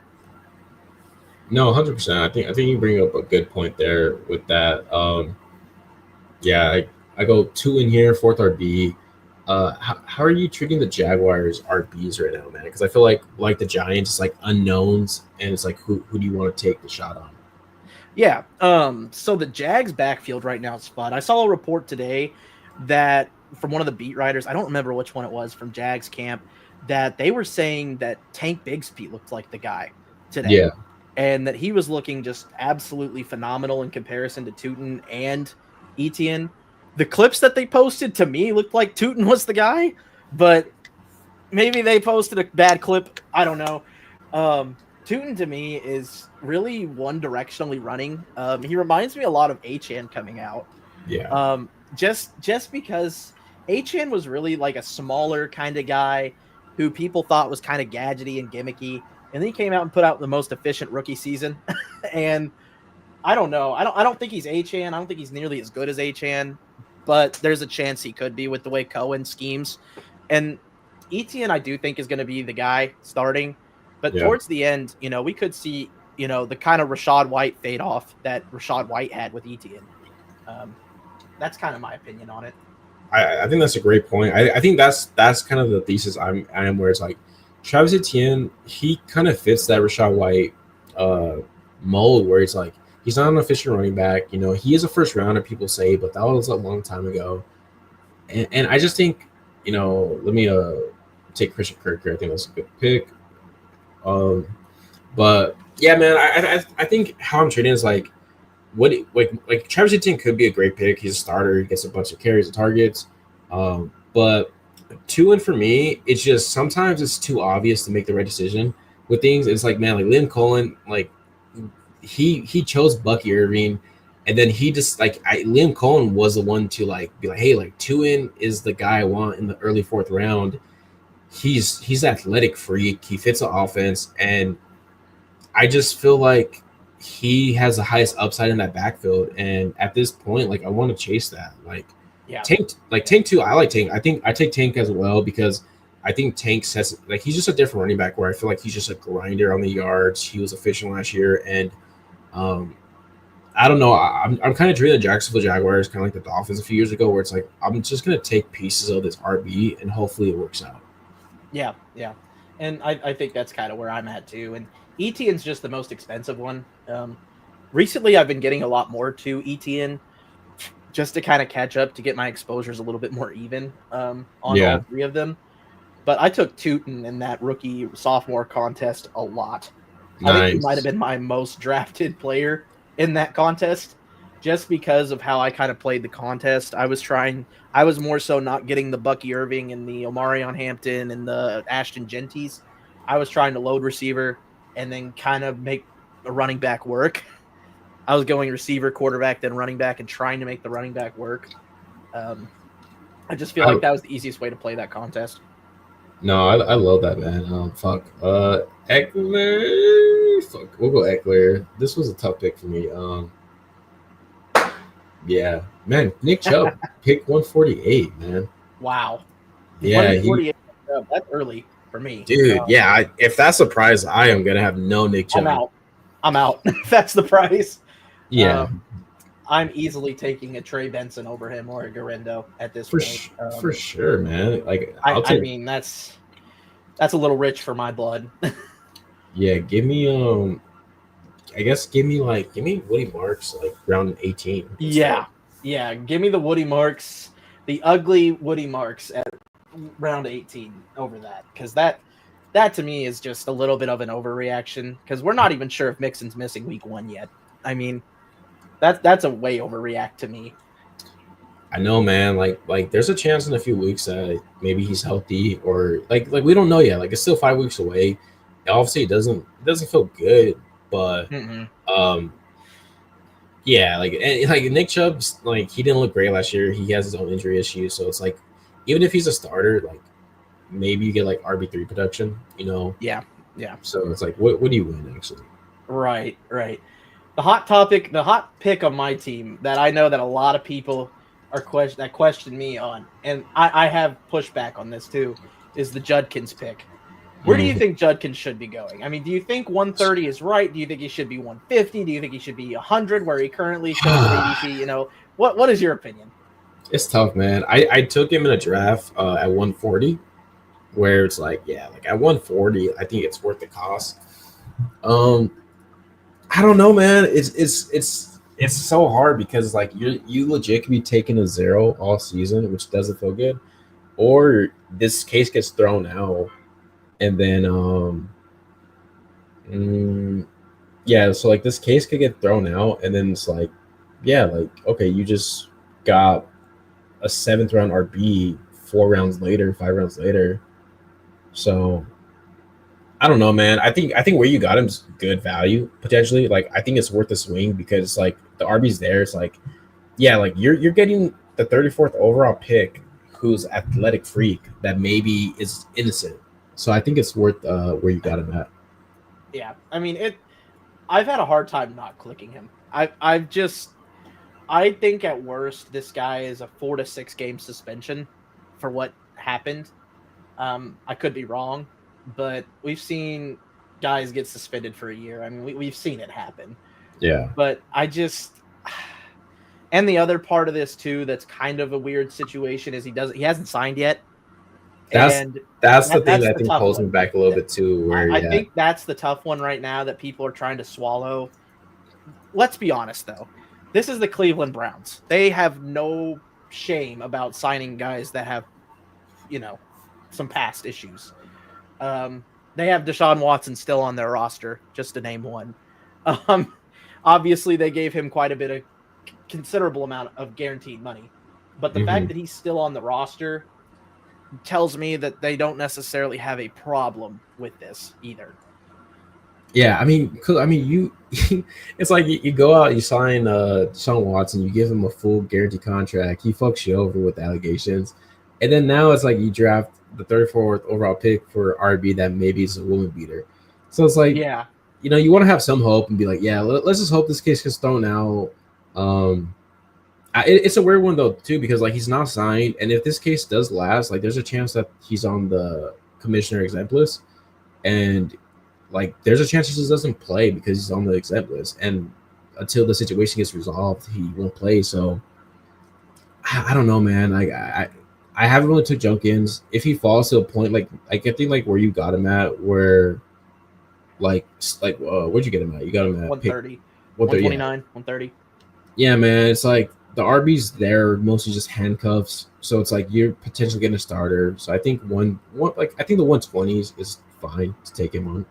B: No, 100%. I think you bring up a good point there with that. I go 2 in here, 4th RB. How are you treating the Jaguars RBs right now, man? Because I feel like the Giants, it's like unknowns, and it's like who do you want to take the shot on?
A: Yeah. So the Jags backfield right now is spot. I saw a report today that from one of the beat writers, I don't remember which one it was from Jags camp, that they were saying that Tank Bigsby looked like the guy today.
B: Yeah.
A: And that he was looking just absolutely phenomenal in comparison to Tootin and Etienne. The clips that they posted to me looked like Tootin was the guy, but maybe they posted a bad clip. I don't know. Tootin to me is really one directionally running. He reminds me a lot of Achane coming out.
B: Yeah.
A: Just because Achane was really like a smaller kind of guy who people thought was kind of gadgety and gimmicky. And then he came out and put out the most efficient rookie season. And I don't know. I don't think he's Achane. I don't think he's nearly as good as Achane, but there's a chance he could be with the way Cohen schemes. And Etienne, I do think, is going to be the guy starting. But towards the end, we could see, the kind of Rachaad White fade off that Rachaad White had with Etienne. That's kind of my opinion on it.
B: I think that's a great point. I think that's kind of the thesis I am, where it's like Travis Etienne, he kind of fits that Rachaad White mold, where it's like he's not an efficient running back. He is a first rounder, people say, but that was a long time ago. And I just think, let me take Christian Kirk here. I think that's a good pick. But yeah, man, I think how I'm treating is like Travis Etienne could be a great pick. He's a starter. He gets a bunch of carries and targets. But 2 in for me, it's just sometimes it's too obvious to make the right decision with things. It's like, man, like Liam Cohen, like he chose Bucky Irving, and then he just Liam Cohen was the one to be like, hey, like 2 in is the guy I want in the early 4th round. He's athletic freak. He fits the offense, and I just feel like he has the highest upside in that backfield. And at this point, I want to chase that. Tank too. I like Tank. I think I take Tank as well, because I think Tank says he's just a different running back, where I feel like he's just a grinder on the yards. He was efficient last year, and I don't know. I'm kind of treating the Jacksonville Jaguars kind of like the Dolphins a few years ago, where it's like I'm just gonna take pieces of this RB and hopefully it works out.
A: Yeah, and I think that's kind of where I'm at too. And Etienne's just the most expensive one. Recently, I've been getting a lot more to Etienne, just to kind of catch up, to get my exposures a little bit more even on all 3 of them. But I took Tootin in that rookie sophomore contest a lot. Nice. I think he might have been my most drafted player in that contest, just because of how I kind of played the contest. I was more so not getting the Bucky Irving and the Omarion Hampton and the Ashton Genties. I was trying to load receiver and then kind of make a running back work. I was going receiver, quarterback, then running back, and trying to make the running back work. I just feel like that was the easiest way to play that contest.
B: No, I love that, man. Fuck. Eckler. Fuck. We'll go Eckler. This was a tough pick for me. Yeah, man. Nick Chubb, pick 148, man.
A: Wow.
B: Yeah,
A: 148. That's early for me,
B: dude. Yeah, if that's the price, I am gonna have no Nick Chubb.
A: I'm out. If that's the price.
B: Yeah.
A: I'm easily taking a Trey Benson over him or a Garendo at this point.
B: For sure, man. Like
A: I mean, that's a little rich for my blood.
B: Yeah, give me give me Woody Marks like round 18.
A: Yeah, give me the Woody Marks, the ugly Woody Marks at round 18 over that, because that to me is just a little bit of an overreaction, because we're not even sure if Mixon's missing week 1 yet. I mean, that's a way overreact to me.
B: I know, man. Like there's a chance in a few weeks that maybe he's healthy, or like we don't know yet. Like it's still 5 weeks away. Obviously, it doesn't feel good, but yeah, like Nick Chubb's like he didn't look great last year. He has his own injury issues, so it's like even if he's a starter, like maybe you get like RB3 production, you know?
A: Yeah.
B: So it's like, what do you win actually?
A: Right. The hot pick on my team that I know that a lot of people question me on, and I have pushback on this too, is the Judkins pick. Where do you think Judkins should be going? I mean, do you think 130 is right? Do you think he should be 150? Do you think he should be 100 where he currently shows ADP? You know, what is your opinion?
B: It's tough, man. I took him in a draft at 140, where it's like, yeah, like at 140, I think it's worth the cost. I don't know, man. It's so hard because like you legit can be taking a 0 all season, which doesn't feel good, or this case gets thrown out, and then yeah, so like this case could get thrown out, and then it's like, yeah, like okay, you just got a 7th round RB 5 rounds later. So I don't know, man. I think where you got him's good value potentially. Like I think it's worth the swing because like the RB's there. It's like, yeah, like you're getting the 34th overall pick, who's athletic freak that maybe is innocent. So I think it's worth where you got him at.
A: Yeah, I mean I've had a hard time not clicking him. I think at worst this guy is a 4 to 6 game suspension for what happened. I could be wrong, but we've seen guys get suspended for a year. I mean, we've seen it happen.
B: Yeah.
A: But and the other part of this too, that's kind of a weird situation, is he hasn't signed yet.
B: That's the thing that I think holds me back a little bit too. Where
A: I think that's the tough one right now that people are trying to swallow. Let's be honest though. This is the Cleveland Browns. They have no shame about signing guys that have, you know, some past issues. They have Deshaun Watson still on their roster, just to name one. Obviously, they gave him quite a bit of considerable amount of guaranteed money. But the fact that he's still on the roster tells me that they don't necessarily have a problem with this either.
B: Yeah, I mean, you it's like you go out, you sign Deshaun Watson, you give him a full guaranteed contract, he fucks you over with allegations, and then now it's like you draft the 34th overall pick for RB that maybe is a woman beater. So it's like,
A: yeah,
B: you know, you want to have some hope and be like, yeah, let's just hope this case gets thrown out. It's a weird one though too, because like he's not signed, and if this case does last, like there's a chance that he's on the commissioner exempt list, and like there's a chance he just doesn't play because he's on the exempt list, and until the situation gets resolved, he won't play. So I don't know, man. I haven't really took Junkins. If he falls to a point like I think like where you got him at, where like where'd you get him at? You got him at
A: 130, 129, yeah. 130.
B: Yeah, man. It's like the RB's there mostly just handcuffs, so it's like you're potentially getting a starter. So I think I think the 120s is fine to take him on.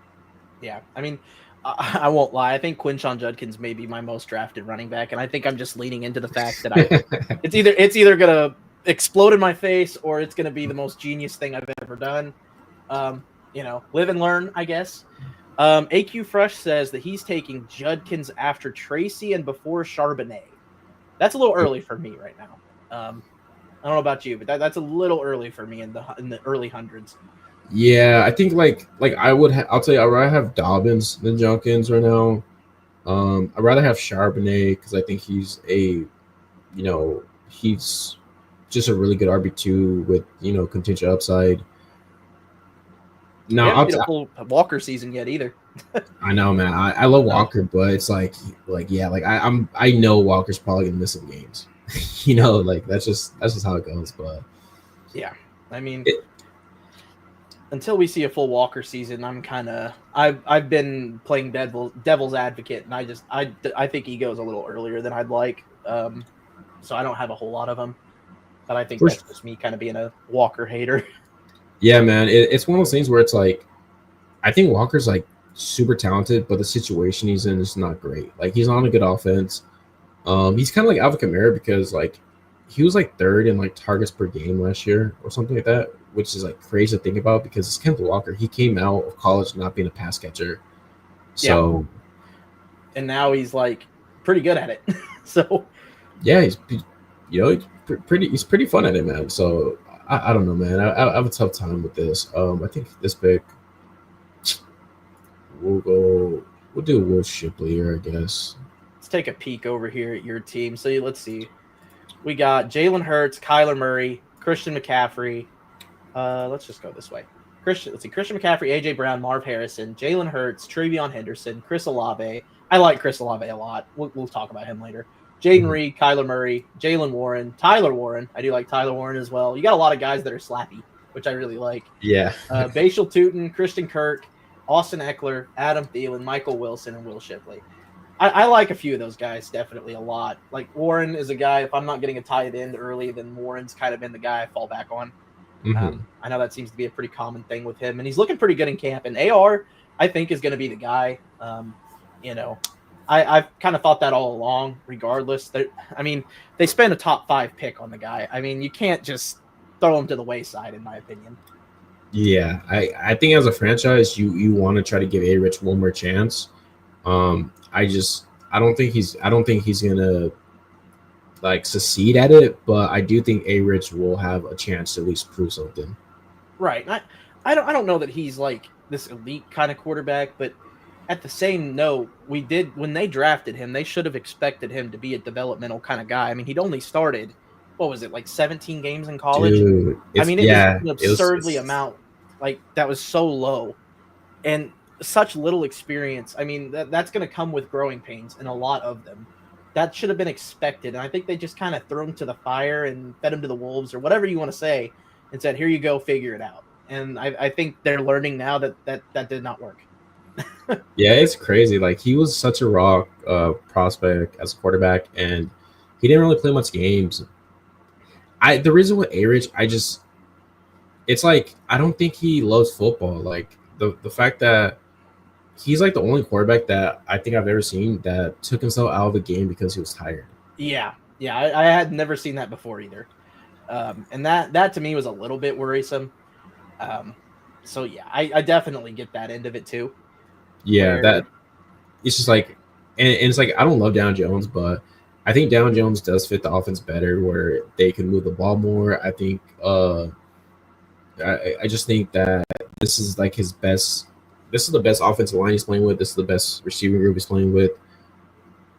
A: Yeah, I mean, I won't lie. I think Quinshon Judkins may be my most drafted running back, and I think I'm just leaning into the fact that it's either gonna explode in my face or it's gonna be the most genius thing I've ever done. You know, live and learn, I guess. AQ Fresh says that he's taking Judkins after Tracy and before Charbonnet. That's a little early for me right now. I don't know about you, but that's a little early for me in the early hundreds.
B: Yeah, I think like I'll tell you, I'd rather have Dobbins than Judkins right now. I'd rather have Charbonnet because I think he's he's just a really good RB2 with contingent upside.
A: No, I haven't seen a full Walker season yet either.
B: I know, man. I love Walker, but it's I know Walker's probably gonna miss some games. That's just how it goes. But
A: yeah, I mean, until we see a full Walker season, I've been playing devil's advocate, and I think he goes a little earlier than I'd like. So I don't have a whole lot of them, but I think that's just me kind of being a Walker hater.
B: Yeah, man, it's one of those things where it's I think Walker's super talented, but the situation he's in is not great. He's on a good offense. He's kind of like Alvin Kamara because he was third in targets per game last year or something like that, which is crazy to think about because it's Kenneth Walker. He came out of college not being a pass catcher, so
A: and now he's pretty good at it. So
B: yeah, he's pretty fun at it, man. So I don't know, man. I have a tough time with this. I think this pick we'll do Will Shipley here, I guess.
A: Let's take a peek over here at your team. So let's see. We got Jalen Hurts, Kyler Murray, Christian McCaffrey. Let's just go this way. Christian McCaffrey, AJ Brown, Marv Harrison, Jalen Hurts, Trevion Henderson, Chris Olave. I like Chris Olave a lot. We'll talk about him later. Jaden Reed, Kyler Murray, Jalen Warren, Tyler Warren. I do like Tyler Warren as well. You got a lot of guys that are slappy, which I really like.
B: Yeah.
A: Bashal Tootin, Christian Kirk, Austin Eckler, Adam Thielen, Michael Wilson, and Will Shipley. I like a few of those guys definitely a lot. Warren is a guy, if I'm not getting a tight end early, then Warren's kind of been the guy I fall back on. I know that seems to be a pretty common thing with him, and he's looking pretty good in camp. And AR, I think, is going to be the guy. I've kind of thought that all along, regardless. They spent a top 5 pick on the guy. You can't just throw him to the wayside, in my opinion.
B: Yeah, I think as a franchise, you want to try to give A-Rich one more chance. I don't think he's gonna succeed at it, but I do think A-Rich will have a chance to at least prove something.
A: Right. I don't know that he's this elite kind of quarterback, but at the same note, when they drafted him, they should have expected him to be a developmental kind of guy. He'd only started, 17 games in college?
B: Dude,
A: it was an absurdly amount. That was so low. And such little experience. That's going to come with growing pains, and a lot of them. That should have been expected. And I think they just kind of threw him to the fire and fed him to the wolves or whatever you want to say and said, here you go, figure it out. And I think they're learning now that did not work.
B: Yeah, it's crazy. He was such a raw prospect as a quarterback, and he didn't really play much games. The reason with A-Rich, it's I don't think he loves football. The fact that he's the only quarterback that I think I've ever seen that took himself out of the game because he was tired.
A: Yeah. I had never seen that before either. And that to me was a little bit worrisome. So yeah, I definitely get that end of it too.
B: Yeah, that it's just and it's I don't love Daniel Jones, but I think Daniel Jones does fit the offense better where they can move the ball more. I think I just think that this is his best. This is the best offensive line he's playing with. This is the best receiving group he's playing with,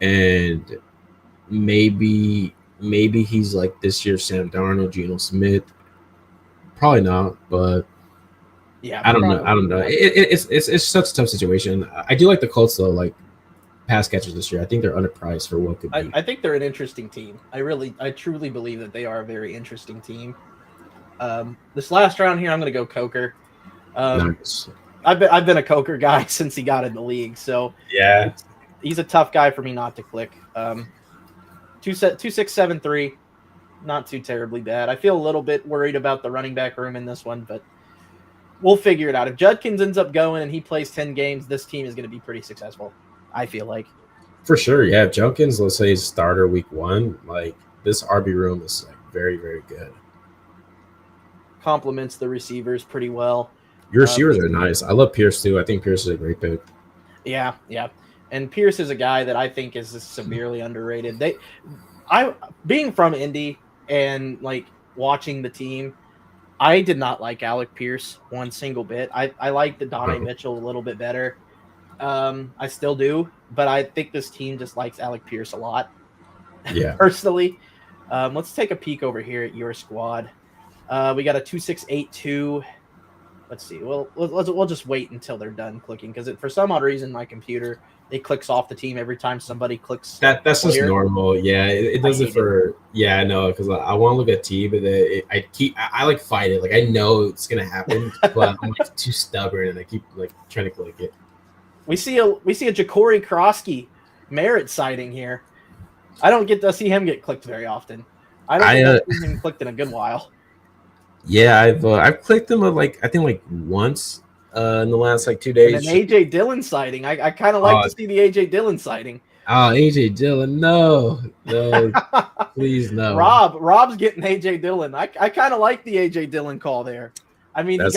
B: and maybe he's this year's Sam Darnold, Geno Smith. Probably not, but yeah, I don't know. It's such a tough situation. I do like the Colts though, pass catchers this year. I think they're underpriced for what could be.
A: I think they're an interesting team. I truly believe that they are a very interesting team. This last round here, I'm going to go Coker.
B: Nice.
A: I've been a Coker guy since he got in the league, so
B: yeah,
A: he's a tough guy for me not to click. 2.673, not too terribly bad. I feel a little bit worried about the running back room in this one, but we'll figure it out. If Judkins ends up going and he plays 10 games, this team is going to be pretty successful, I feel like.
B: For sure, yeah. If Judkins, let's say, is starter week 1, this RB room is very, very good.
A: Complements the receivers pretty well.
B: Your receivers are nice. I love Pierce too. I think Pierce is a great pick.
A: Yeah. And Pierce is a guy that I think is severely underrated. Being from Indy and like watching the team, I did not like Alec Pierce one single bit. I like the Donnie Mitchell a little bit better. I still do, but I think this team just likes Alec Pierce a lot.
B: Yeah.
A: Personally. Let's take a peek over here at your squad. We got a 2682. Let's see. Well, we'll just wait until they're done clicking because for some odd reason my computer it clicks off the team every time somebody clicks.
B: That's just normal. Yeah, it does it for. Yeah, I know because I want to look at T, but I like fight it. Like I know it's gonna happen, but I'm like too stubborn and I keep like trying to click it.
A: We see a Ja'Cory Krosky merit sighting here. I don't get to see him get clicked very often. I don't think I've seen him clicked in a good while.
B: Yeah, I've clicked him I think once in the last 2 days.
A: And an AJ Dillon sighting. I kind of like to see the AJ Dillon sighting.
B: Oh, AJ Dillon, no, please no.
A: Rob's getting AJ Dillon. I kind of like the AJ Dillon call there. I mean, he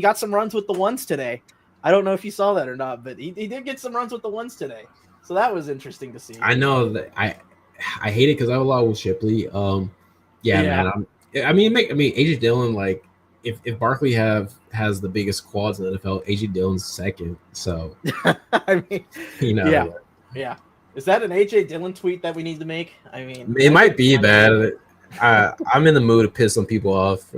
A: got some runs with the ones today. I don't know if you saw that or not, but he did get some runs with the ones today. So that was interesting to see.
B: I know that I hate it because I have a lot with Shipley. Man. AJ Dillon, like if Barkley has the biggest quads in the NFL, AJ Dillon's second. So
A: I mean, yeah. Is that an AJ Dillon tweet that we need to make? I mean,
B: it might be bad. I'm in the mood to piss some people off.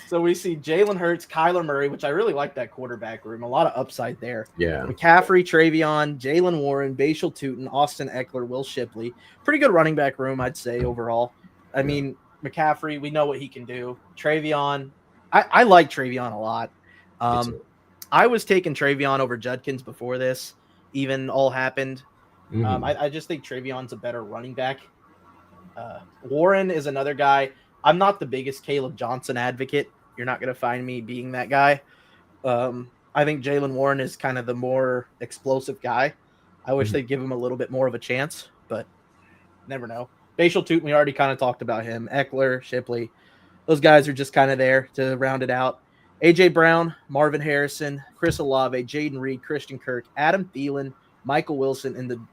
A: So we see Jalen Hurts, Kyler Murray, which I really like that quarterback room. A lot of upside there.
B: Yeah.
A: McCaffrey, Travion, Jalen Warren, Bashal Tootin, Austin Eckler, Will Shipley. Pretty good running back room, I'd say, overall. I mean, McCaffrey, we know what he can do. Travion, I like Travion a lot. I was taking Travion over Judkins before this even all happened. Mm-hmm. I just think Travion's a better running back. Warren is another guy. I'm not the biggest Caleb Johnson advocate. You're not going to find me being that guy. I think Jalen Warren is kind of the more explosive guy. I wish they'd give him a little bit more of a chance, but never know. Bashal Tootin, we already kind of talked about him. Eckler, Shipley, those guys are just kind of there to round it out. A.J. Brown, Marvin Harrison, Chris Olave, Jaden Reed, Christian Kirk, Adam Thielen, Michael Wilson, and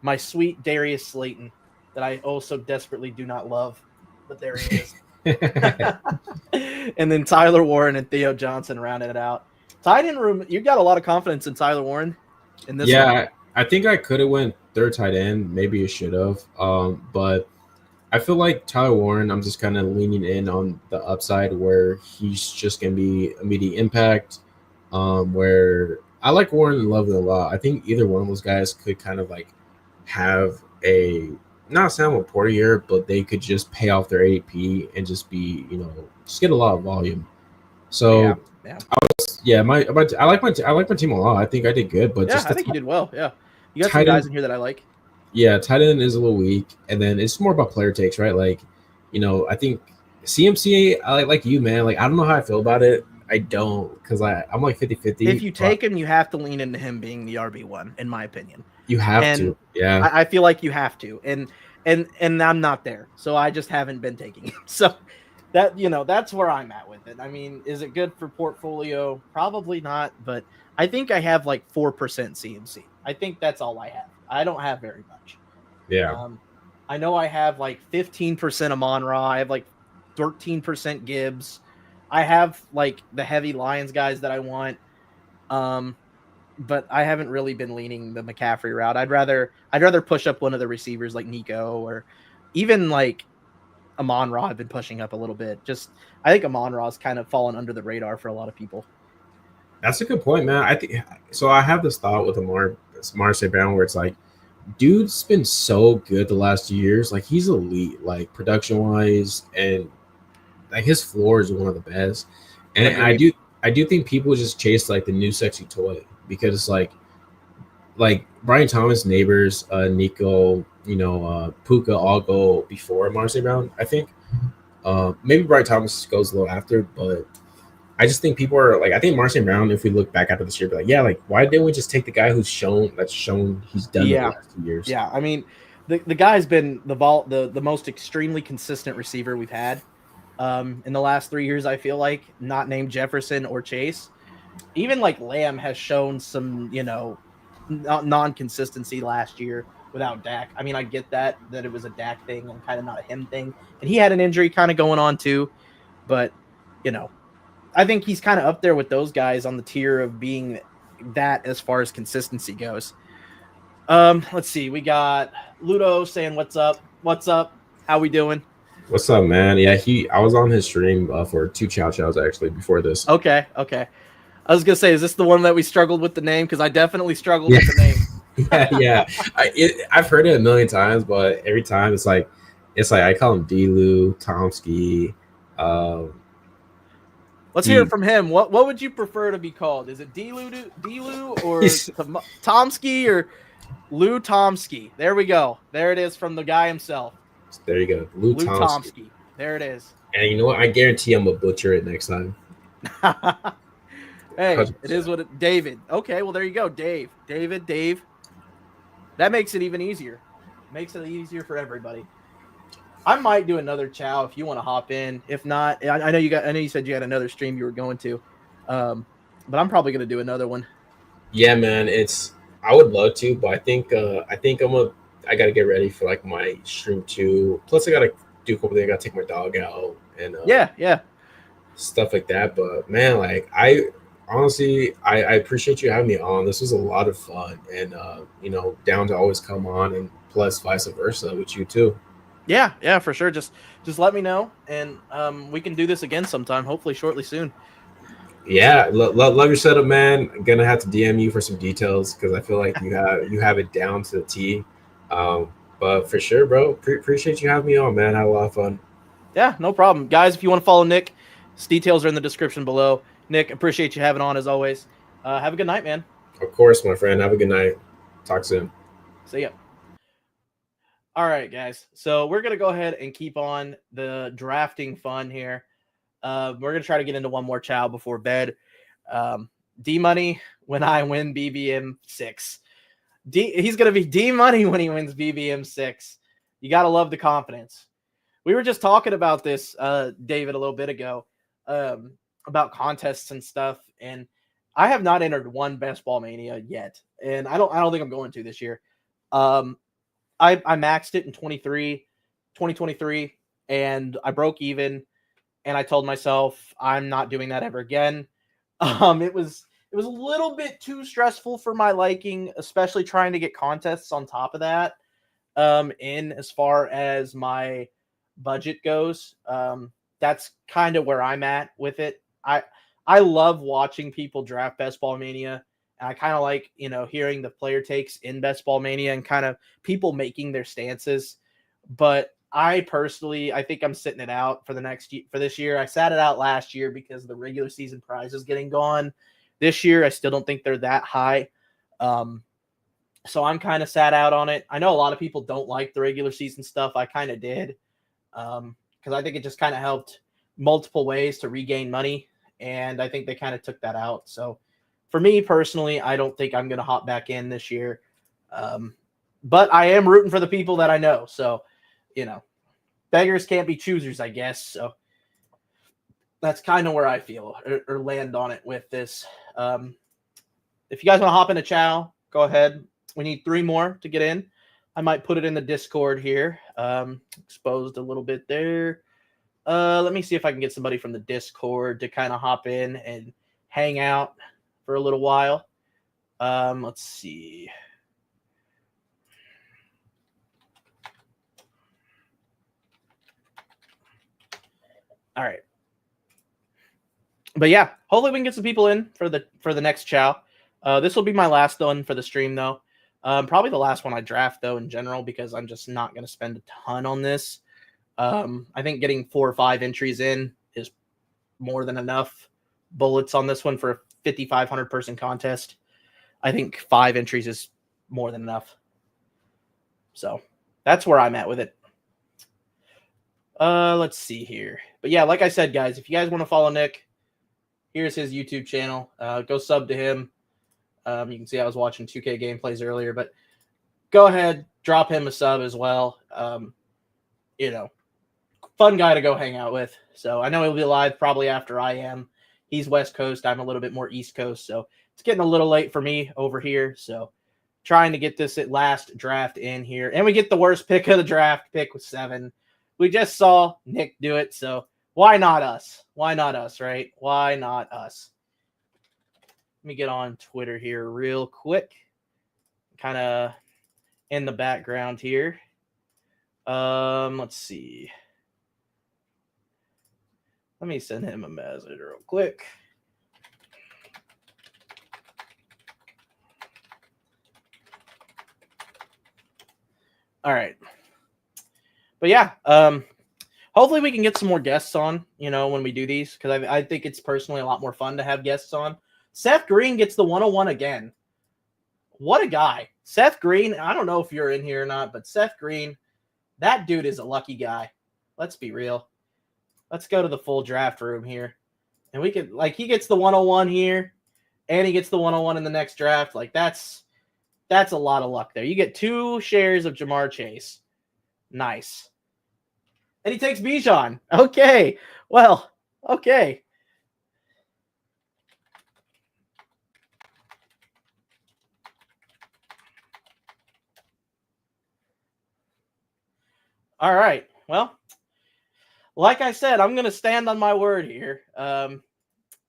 A: my sweet Darius Slayton that I also desperately do not love, but there he is. And then Tyler Warren and Theo Johnson rounding it out. Tight end room, you got a lot of confidence in Tyler Warren in this one.
B: I think I could have went third tight end. Maybe I should have. But I feel like Tyler Warren, I'm just kind of leaning in on the upside where he's just going to be immediate impact. Where I like Warren and love it a lot. I think either one of those guys could kind of like have not Samuel Porter year, but they could just pay off their ADP and just be, just get a lot of volume. So I like my team a lot. I think I did good, but
A: I think you did well. Yeah, you got some guys in here that I like.
B: Yeah, tight end is a little weak, and then it's more about player takes, right? Like, I think CMC, I like you, man. Like, I don't know how I feel about it. I don't, because I'm like 50-50.
A: If you take him, you have to lean into him being the RB1, in my opinion.
B: You have to, yeah.
A: I feel like you have to, and I'm not there, so I just haven't been taking him. So that that's where I'm at with it. I mean, is it good for portfolio? Probably not, but I think I have like 4% CMC. I think that's all I have. I don't have very much.
B: Yeah.
A: I know I have like 15% Amon-Ra. I have like 13% Gibbs. I have like the heavy Lions guys that I want. But I haven't really been leaning the McCaffrey route. I'd rather push up one of the receivers like Nico or even like Amon-Ra. I've been pushing up a little bit. I think Amon-Ra's kind of fallen under the radar for a lot of people.
B: That's a good point, man. I think so. I have this thought with Amar St. Brown where it's like, dude's been so good the last 2 years. Like, he's elite, like production wise, and like his floor is one of the best. And I do think people just chase like the new sexy toy because it's like Brian Thomas, Neighbors, Nico, Puka all go before Amar St. Brown. I think maybe Brian Thomas goes a little after, but I just think people are like, I think Marcin Brown, if we look back after this year, be like, yeah, like, why didn't we just take the guy who's shown he's done the last 2 years?
A: Yeah, I mean, the guy's been the most extremely consistent receiver we've had. in the last 3 years, I feel like, not named Jefferson or Chase. Even like Lamb has shown some, non-consistency last year without Dak. I mean, I get that it was a Dak thing and kind of not a him thing. And he had an injury kind of going on too. But, I think he's kind of up there with those guys on the tier of being that as far as consistency goes. Let's see. We got Ludo saying, "What's up? What's up? How we doing?"
B: What's up, man? Yeah, I was on his stream for 2 chow chows actually before this.
A: Okay. I was gonna say, is this the one that we struggled with the name? Because I definitely struggled
B: Yeah.
A: with the name.
B: yeah. I've heard it a million times, but every time it's like I call him D-Lou, Tomsky.
A: Let's hear it from him. What would you prefer to be called? Is it D-Lou or Tomsky or Lou Tomsky? There we go. There it is from the guy himself.
B: There you go. Lou Tomsky.
A: There it is.
B: And you know what? I guarantee I'm going to butcher it next time.
A: Hey, 100%. It is what it... David. Okay, well, there you go. Dave. That makes it even easier. Makes it easier for everybody. I might do another chow if you want to hop in. If not, I know you said you had another stream you were going to, but I'm probably going to do another one.
B: Yeah, man. I would love to, but I think I got to get ready for like my stream too. Plus, I got to do a couple things. I got to take my dog out and
A: yeah,
B: stuff like that. But man, like I appreciate you having me on. This was a lot of fun, and down to always come on, and plus vice versa with you too.
A: Yeah, for sure. Just let me know, and we can do this again sometime. Hopefully, shortly soon.
B: Yeah, love your setup, man. I'm gonna have to DM you for some details because I feel like you have it down to the T. But for sure, bro, appreciate you having me on, man. I had a lot of fun.
A: Yeah, no problem, guys. If you want to follow Nick, his details are in the description below. Nick, appreciate you having on as always. Have a good night, man.
B: Of course, my friend. Have a good night. Talk soon.
A: See ya. All right, guys. So we're going to go ahead and keep on the drafting fun here. We're going to try to get into one more chow before bed. D-Money when I win BBM 6. He's going to be D-Money when he wins BBM 6. You got to love the confidence. We were just talking about this, David, a little bit ago, about contests and stuff. And I have not entered one Best Ball Mania yet. And I don't think I'm going to this year. I maxed it in 2023, and I broke even, and I told myself I'm not doing that ever again. It was a little bit too stressful for my liking, especially trying to get contests on top of that. In as far as my budget goes, that's kind of where I'm at with it. I love watching people draft Best Ball Mania. And I kind of like, hearing the player takes in Best Ball Mania and kind of people making their stances. But I think I'm sitting it out for this year. I sat it out last year because the regular season prize is getting gone. This year, I still don't think they're that high. So I'm kind of sat out on it. I know a lot of people don't like the regular season stuff. I kind of did because I think it just kind of helped multiple ways to regain money. And I think they kind of took that out. So for me personally, I don't think I'm going to hop back in this year. But I am rooting for the people that I know. So, beggars can't be choosers, I guess. So that's kind of where I feel or land on it with this. If you guys want to hop in a chow, go ahead. We need 3 more to get in. I might put it in the Discord here. Exposed a little bit there. Let me see if I can get somebody from the Discord to kind of hop in and hang out for a little while. Let's see. All right. But yeah, hopefully we can get some people in for the next chow. This will be my last one for the stream though. Probably the last one I draft though in general because I'm just not going to spend a ton on this. I think getting 4 or 5 entries in is more than enough bullets on this one for a 5,500 person contest. I think 5 entries is more than enough. So that's where I'm at with it. Let's see here. But yeah, like I said, guys, if you guys want to follow Nick, here's his YouTube channel. Go sub to him. You can see I was watching 2K gameplays earlier, but go ahead, drop him a sub as well. fun guy to go hang out with. So I know he'll be live probably after I am. He's West Coast. I'm a little bit more East Coast. So it's getting a little late for me over here. So trying to get this last draft in here. And we get the worst pick of the draft, pick with 7. We just saw Nick do it. So why not us? Why not us, right? Why not us? Let me get on Twitter here real quick. Kind of in the background here. Let's see. Let me send him a message real quick. All right. But yeah, hopefully we can get some more guests on, when we do these, because I think it's personally a lot more fun to have guests on. Seth Green gets the 101 again. What a guy. Seth Green, I don't know if you're in here or not, but Seth Green, that dude is a lucky guy. Let's be real. Let's go to the full draft room here. And we could, he gets the 101 here, and he gets the 101 in the next draft. That's a lot of luck there. You get 2 shares of Jamar Chase. Nice. And he takes Bijan. Okay. Well, okay. All right. Well, like I said, I'm going to stand on my word here. And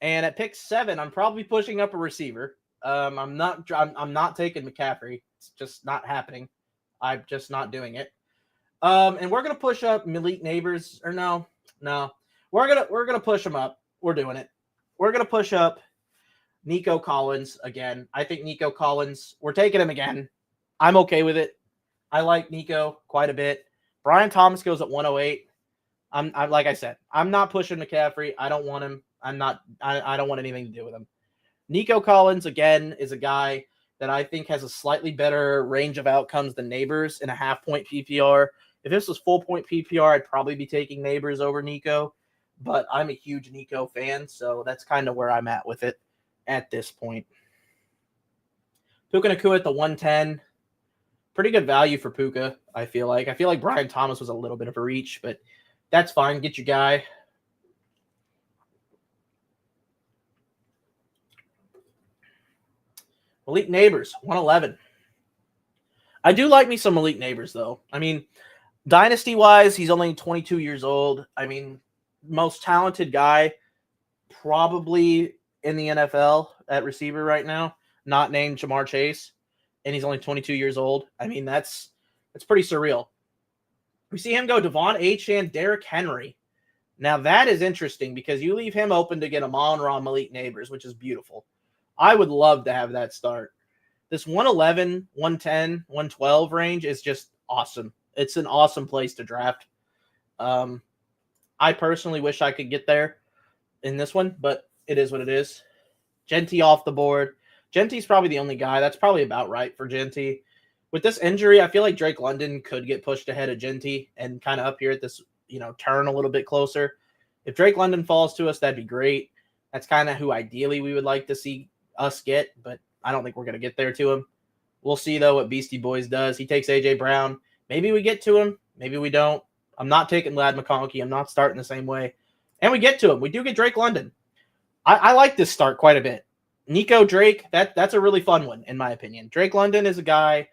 A: at pick 7, I'm probably pushing up a receiver. I'm not taking McCaffrey. It's just not happening. I'm just not doing it. And we're going to push up Malik Neighbors, or no. We're going to push him up. We're doing it. We're going to push up Nico Collins again. I think Nico Collins, we're taking him again. I'm okay with it. I like Nico quite a bit. Brian Thomas goes at 108. I'm like I said, I'm not pushing McCaffrey. I don't want him. I don't want anything to do with him. Nico Collins, again, is a guy that I think has a slightly better range of outcomes than Neighbors in a half-point PPR. If this was full-point PPR, I'd probably be taking Neighbors over Nico, but I'm a huge Nico fan, so that's kind of where I'm at with it at this point. Puka Nacua at the 110. Pretty good value for Puka, I feel like. I feel like Brian Thomas was a little bit of a reach, but that's fine. Get your guy. Malik Neighbors, 111. I do like me some Malik Neighbors, though. I mean, dynasty-wise, he's only 22 years old. I mean, most talented guy probably in the NFL at receiver right now, not named Jamar Chase, and he's only 22 years old. I mean, that's pretty surreal. We see him go Devon Achane, Derrick Henry. Now, that is interesting because you leave him open to get Amon-Ra Malik Neighbors, which is beautiful. I would love to have that start. This 111, 110, 112 range is just awesome. It's an awesome place to draft. I personally wish I could get there in this one, but it is what it is. Genty off the board. Genty's probably the only guy. That's probably about right for Genty. With this injury, I feel like Drake London could get pushed ahead of Genty and kind of up here at this, turn a little bit closer. If Drake London falls to us, that'd be great. That's kind of who ideally we would like to see us get, but I don't think we're going to get there to him. We'll see, though, what Beastie Boys does. He takes A.J. Brown. Maybe we get to him. Maybe we don't. I'm not taking Ladd McConkey. I'm not starting the same way. And we get to him. We do get Drake London. I like this start quite a bit. Nico Drake, that's a really fun one, in my opinion. Drake London is a guy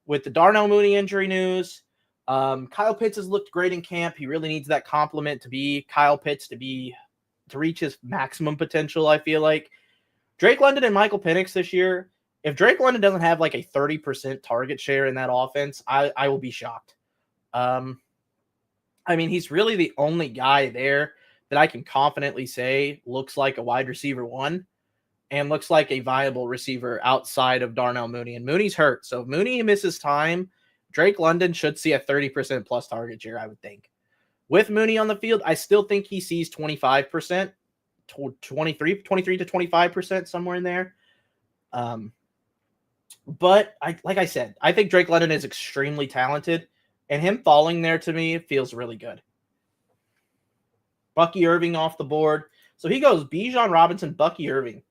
A: with the Darnell Mooney injury news. Kyle Pitts has looked great in camp. He really needs that compliment to be Kyle Pitts to reach his maximum potential, I feel like. Drake London and Michael Penix this year, if Drake London doesn't have like a 30% target share in that offense, I will be shocked. I mean, he's really the only guy there that I can confidently say looks like a wide receiver 1 and looks like a viable receiver outside of Darnell Mooney. And Mooney's hurt. So if Mooney misses time, Drake London should see a 30% plus target share, I would think. With Mooney on the field, I still think he sees 25%, 23 to 25%, somewhere in there. But like I said, I think Drake London is extremely talented, and him falling there to me feels really good. Bucky Irving off the board. So he goes Bijan Robinson, Bucky Irving.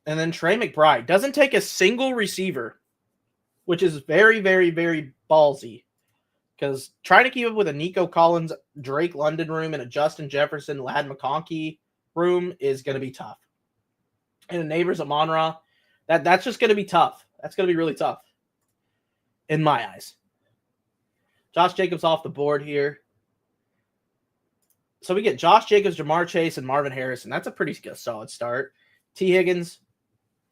A: And then Trey McBride doesn't take a single receiver, which is very, very, very ballsy. Because trying to keep up with a Nico Collins, Drake London room and a Justin Jefferson, Lad McConkey room is going to be tough. And the Neighbors of Monra, that's just going to be tough. That's going to be really tough in my eyes. Josh Jacobs off the board here. So we get Josh Jacobs, Jamar Chase, and Marvin Harrison. That's a pretty solid start. T. Higgins,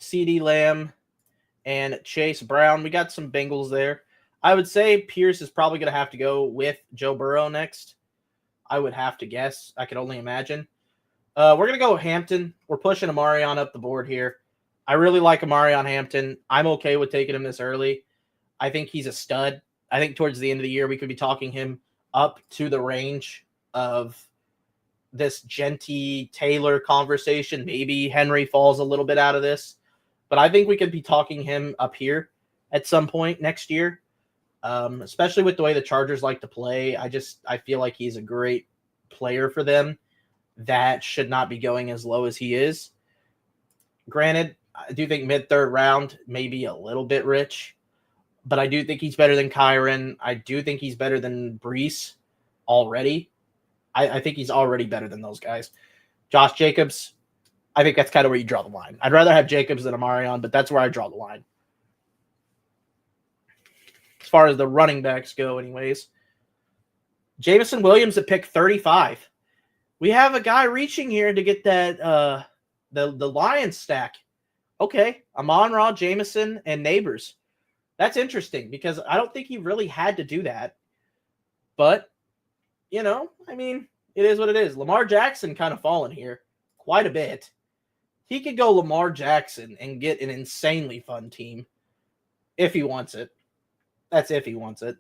A: CeeDee Lamb, and Chase Brown. We got some Bengals there. I would say Pierce is probably going to have to go with Joe Burrow next. I would have to guess. I could only imagine. We're going to go Hampton. We're pushing Amarion up the board here. I really like Amarion Hampton. I'm okay with taking him this early. I think he's a stud. I think towards the end of the year, we could be talking him up to the range of this Genty Taylor conversation. Maybe Henry falls a little bit out of this, but I think we could be talking him up here at some point next year, especially with the way the Chargers like to play. I feel like he's a great player for them. That should not be going as low as he is. Granted, I do think mid-third round, maybe a little bit rich, but I do think he's better than Kyron. I do think he's better than Brees already. I think he's already better than those guys. Josh Jacobs, I think that's kind of where you draw the line. I'd rather have Jacobs than Amarion, but that's where I draw the line. As far as the running backs go, anyways. Jameson Williams at pick 35. We have a guy reaching here to get that the Lions stack. Okay, Amon-Ra, Jameson, and Neighbors. That's interesting because I don't think he really had to do that. But, you know, I mean, it is what it is. Lamar Jackson kind of fallen here quite a bit. He could go Lamar Jackson and get an insanely fun team if he wants it. That's if he wants it.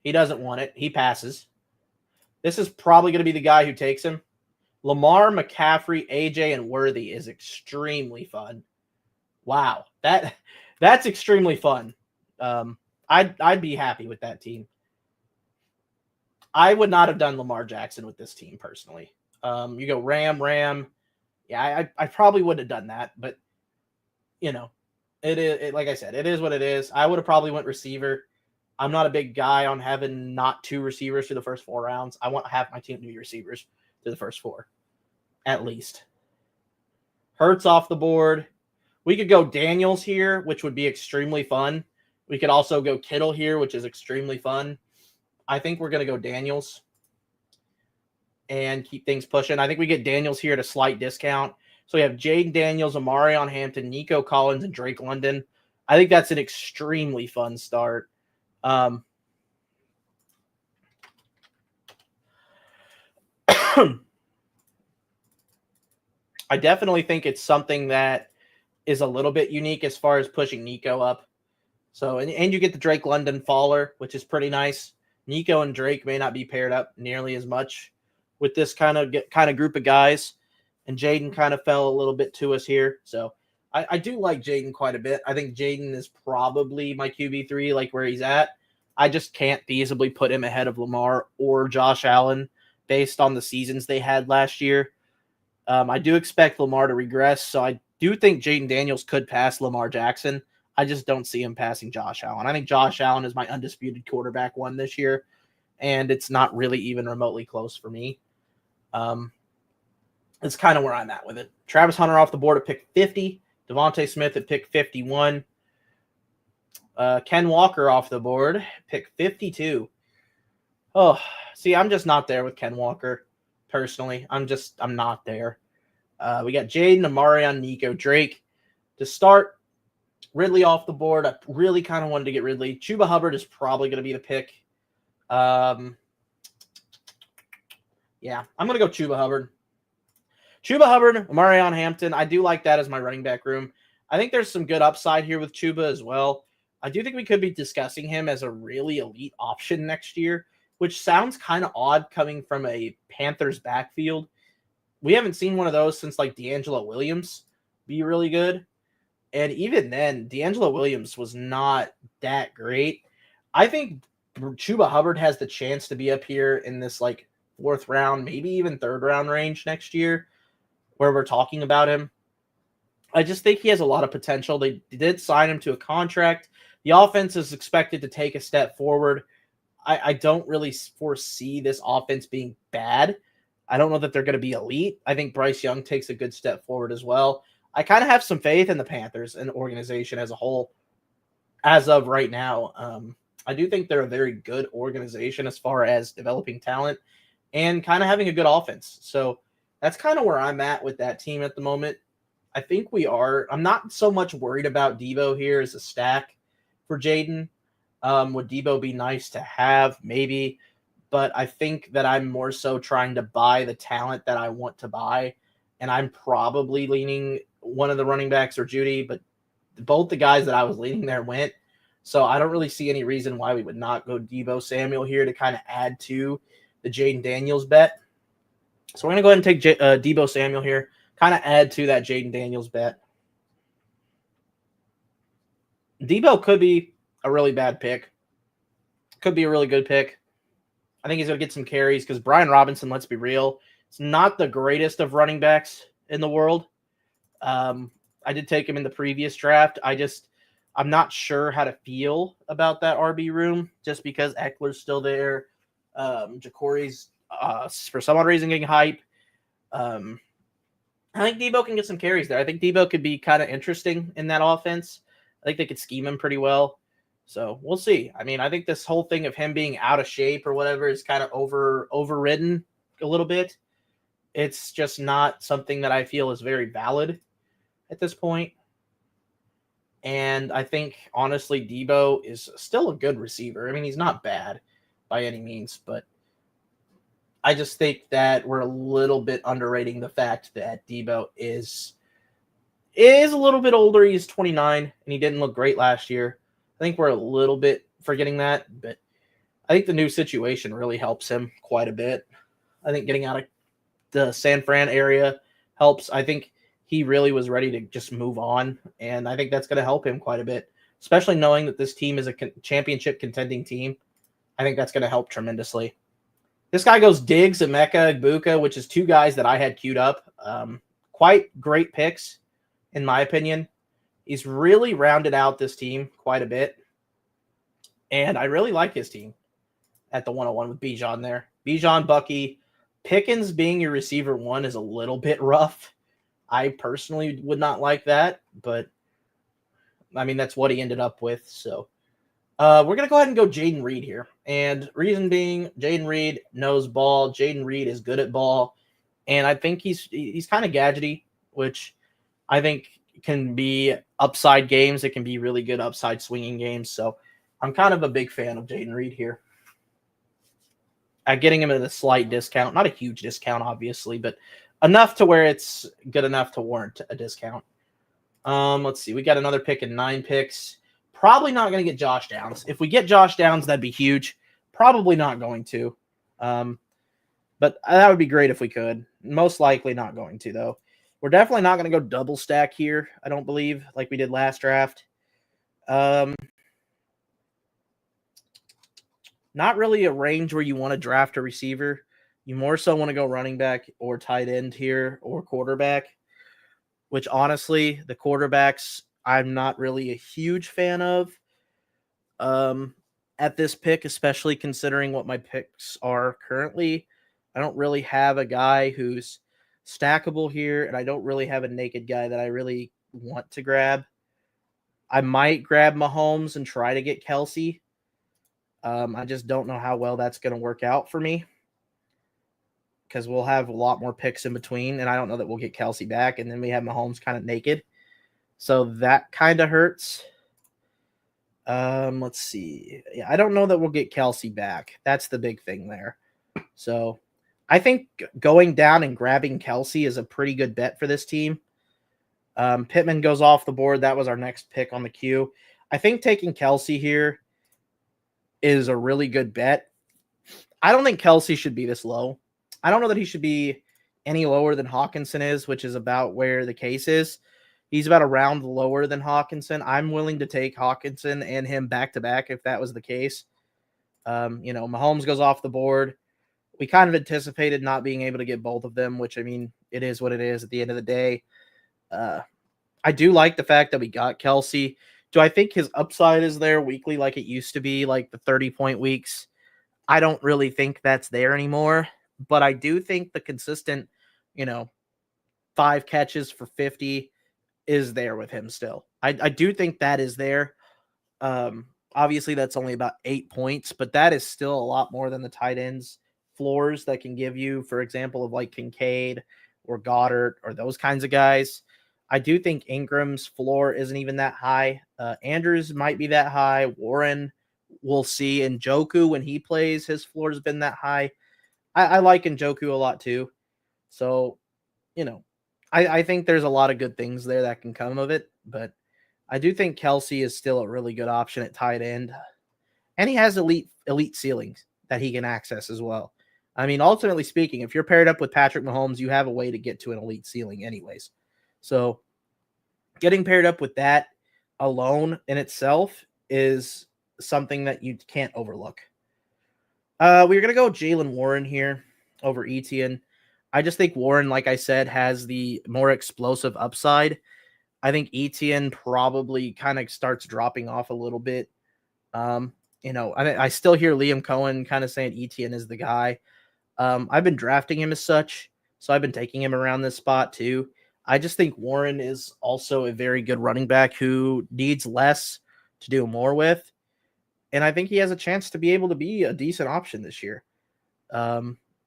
A: He doesn't want it. He passes. This is probably going to be the guy who takes him. Lamar, McCaffrey, AJ, and Worthy is extremely fun. Wow. That's extremely fun. I'd be happy with that team. I would not have done Lamar Jackson with this team personally. You go Ram. Yeah, I probably wouldn't have done that, but you know, like I said, it is what it is. I would have probably went receiver. I'm not a big guy on having not two receivers through the first 4 rounds. I want half my team to be receivers through the first 4, at least. Hurts off the board. We could go Daniels here, which would be extremely fun. We could also go Kittle here, which is extremely fun. I think we're going to go Daniels and keep things pushing. I think we get Daniels here at a slight discount. So we have Jaden Daniels, Amarion Hampton, Nico Collins, and Drake London. I think that's an extremely fun start. I definitely think it's something that is a little bit unique as far as pushing Nico up. So, and you get the Drake London faller, which is pretty nice. Nico and Drake may not be paired up nearly as much with this kind of group of guys. And Jaden kind of fell a little bit to us here. So I do like Jaden quite a bit. I think Jaden is probably my QB3, like where he's at. I just can't feasibly put him ahead of Lamar or Josh Allen based on the seasons they had last year. I do expect Lamar to regress, so I do think Jaden Daniels could pass Lamar Jackson. I just don't see him passing Josh Allen. I think Josh Allen is my undisputed quarterback 1 this year, and it's not really even remotely close for me. It's kind of where I'm at with it. Travis Hunter off the board at pick 50. Devontae Smith at pick 51. Ken Walker off the board, pick 52. Oh, see, I'm just not there with Ken Walker, personally. I'm not there. We got Jaden, Amarion, Nico, Drake. To start, Ridley off the board. I really kind of wanted to get Ridley. Chuba Hubbard is probably going to be the pick. Yeah, I'm going to go Chuba Hubbard. Chuba Hubbard, Amarion Hampton. I do like that as my running back room. I think there's some good upside here with Chuba as well. I do think we could be discussing him as a really elite option next year, which sounds kind of odd coming from a Panthers backfield. We haven't seen one of those since like D'Angelo Williams be really good. And even then, D'Angelo Williams was not that great. I think Chuba Hubbard has the chance to be up here in this like 4th round, maybe even 3rd round range next year where we're talking about him. I just think he has a lot of potential. They did sign him to a contract. The offense is expected to take a step forward. I don't really foresee this offense being bad. I don't know that they're going to be elite. I think Bryce Young takes a good step forward as well. I kind of have some faith in the Panthers and the organization as a whole as of right now. I do think they're a very good organization as far as developing talent and kind of having a good offense. So that's kind of where I'm at with that team at the moment. I think I'm not so much worried about Debo here as a stack for Jaden. Would Debo be nice to have? Maybe. But I think that I'm more so trying to buy the talent that I want to buy. And I'm probably leaning one of the running backs or Judy, but both the guys that I was leaning there went. So I don't really see any reason why we would not go Debo Samuel here to kind of add to the Jaden Daniels bet. So we're going to go ahead and take Debo Samuel here, kind of add to that Jaden Daniels bet. Debo could be a really bad pick. Could be a really good pick. I think he's going to get some carries because Brian Robinson, let's be real, it's not the greatest of running backs in the world. I did take him in the previous draft. I'm not sure how to feel about that RB room just because Eckler's still there. Jacory's, for some odd reason, getting hype. I think Debo can get some carries there. I think Debo could be kind of interesting in that offense. I think they could scheme him pretty well. So we'll see. I mean, I think this whole thing of him being out of shape or whatever is kind of overridden a little bit. It's just not something that I feel is very valid at this point. And I think, honestly, Debo is still a good receiver. I mean, he's not bad by any means, but I just think that we're a little bit underrating the fact that Debo is a little bit older. He's 29, and he didn't look great last year. I think we're a little bit forgetting that, but I think the new situation really helps him quite a bit. I think getting out of the San Fran area helps. I think he really was ready to just move on, and I think that's going to help him quite a bit, especially knowing that this team is a championship contending team. I think that's going to help tremendously. This guy goes Diggs, Emeka, Ibuka, which is two guys that I had queued up. Quite great picks, in my opinion. He's really rounded out this team quite a bit. And I really like his team at the 101 with Bijan there. Bijan, Bucky. Pickens being your receiver one is a little bit rough. I personally would not like that, but I mean, that's what he ended up with. So we're going to go ahead and go Jaden Reed here. And reason being, Jaden Reed knows ball. Jaden Reed is good at ball. And I think he's kind of gadgety, which I think can be upside games. It can be really good upside swinging games. So I'm kind of a big fan of Jaden Reed here. Getting him at a slight discount, not a huge discount, obviously, but enough to where it's good enough to warrant a discount. Let's see. We got another pick in 9 picks. Probably not going to get Josh Downs. If we get Josh Downs, that'd be huge. Probably not going to. But that would be great if we could. Most likely not going to, though. We're definitely not going to go double stack here, I don't believe, like we did last draft. Not really a range where you want to draft a receiver. You more so want to go running back or tight end here or quarterback, which honestly, the quarterbacks I'm not really a huge fan of at this pick, especially considering what my picks are currently. I don't really have a guy who's stackable here, and I don't really have a naked guy that I really want to grab. I might grab Mahomes and try to get Kelsey. I just don't know how well that's going to work out for me because we'll have a lot more picks in between, and I don't know that we'll get Kelsey back, and then we have Mahomes kind of naked. So that kind of hurts. Let's see. Yeah, I don't know that we'll get Kelsey back. That's the big thing there. So I think going down and grabbing Kelsey is a pretty good bet for this team. Pittman goes off the board. That was our next pick on the queue. I think taking Kelsey here is a really good bet. I don't think Kelsey should be this low. I don't know that he should be any lower than Hawkinson is, which is about where the case is. He's about a round lower than Hawkinson. I'm willing to take Hawkinson and him back to back if that was the case. Mahomes goes off the board. We kind of anticipated not being able to get both of them, which, I mean, it is what it is at the end of the day. I do like the fact that we got Kelsey. Do I think his upside is there weekly like it used to be, like the 30-point weeks? I don't really think that's there anymore. But I do think the consistent, 5 catches for 50 is there with him still. I do think that is there. Obviously, that's only about 8 points, but that is still a lot more than the tight ends floors that can give you, for example, of like Kincaid or Goddard or those kinds of guys. I do think Ingram's floor isn't even that high. Andrews might be that high. Warren, we'll see. And Njoku, when he plays, his floor has been that high. I like Njoku a lot too. So, I think there's a lot of good things there that can come of it. But I do think Kelsey is still a really good option at tight end. And he has elite ceilings that he can access as well. I mean, ultimately speaking, if you're paired up with Patrick Mahomes, you have a way to get to an elite ceiling anyways. So getting paired up with that alone in itself is something that you can't overlook. We're going to go Jaylen Warren here over Etienne. I just think Warren, like I said, has the more explosive upside. I think Etienne probably kind of starts dropping off a little bit. I still hear Liam Cohen kind of saying Etienne is the guy. I've been drafting him as such, so I've been taking him around this spot too. I just think Warren is also a very good running back who needs less to do more with. And I think he has a chance to be able to be a decent option this year.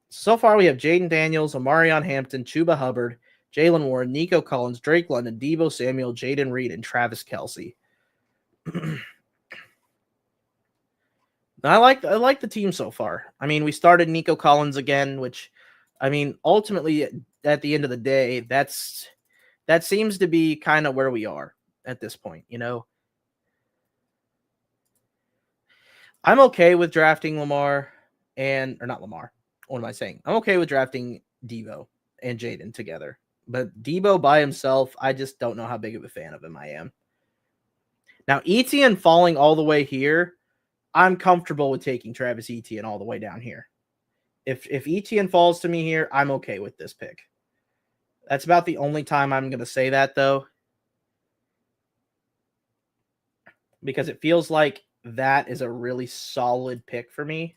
A: So far, we have Jaden Daniels, Omarion Hampton, Chuba Hubbard, Jaylen Warren, Nico Collins, Drake London, Deebo Samuel, Jaden Reed, and Travis Kelce. I like the team so far. I mean, we started Nico Collins again, which, I mean, ultimately at the end of the day, that seems to be kind of where we are at this point. I'm okay with drafting Lamar or not Lamar. What am I saying? I'm okay with drafting Deebo and Jaden together. But Deebo by himself, I just don't know how big of a fan of him I am. Now, Etienne falling all the way here, I'm comfortable with taking Travis Etienne all the way down here. If Etienne falls to me here, I'm okay with this pick. That's about the only time I'm going to say that, though. Because it feels like that is a really solid pick for me.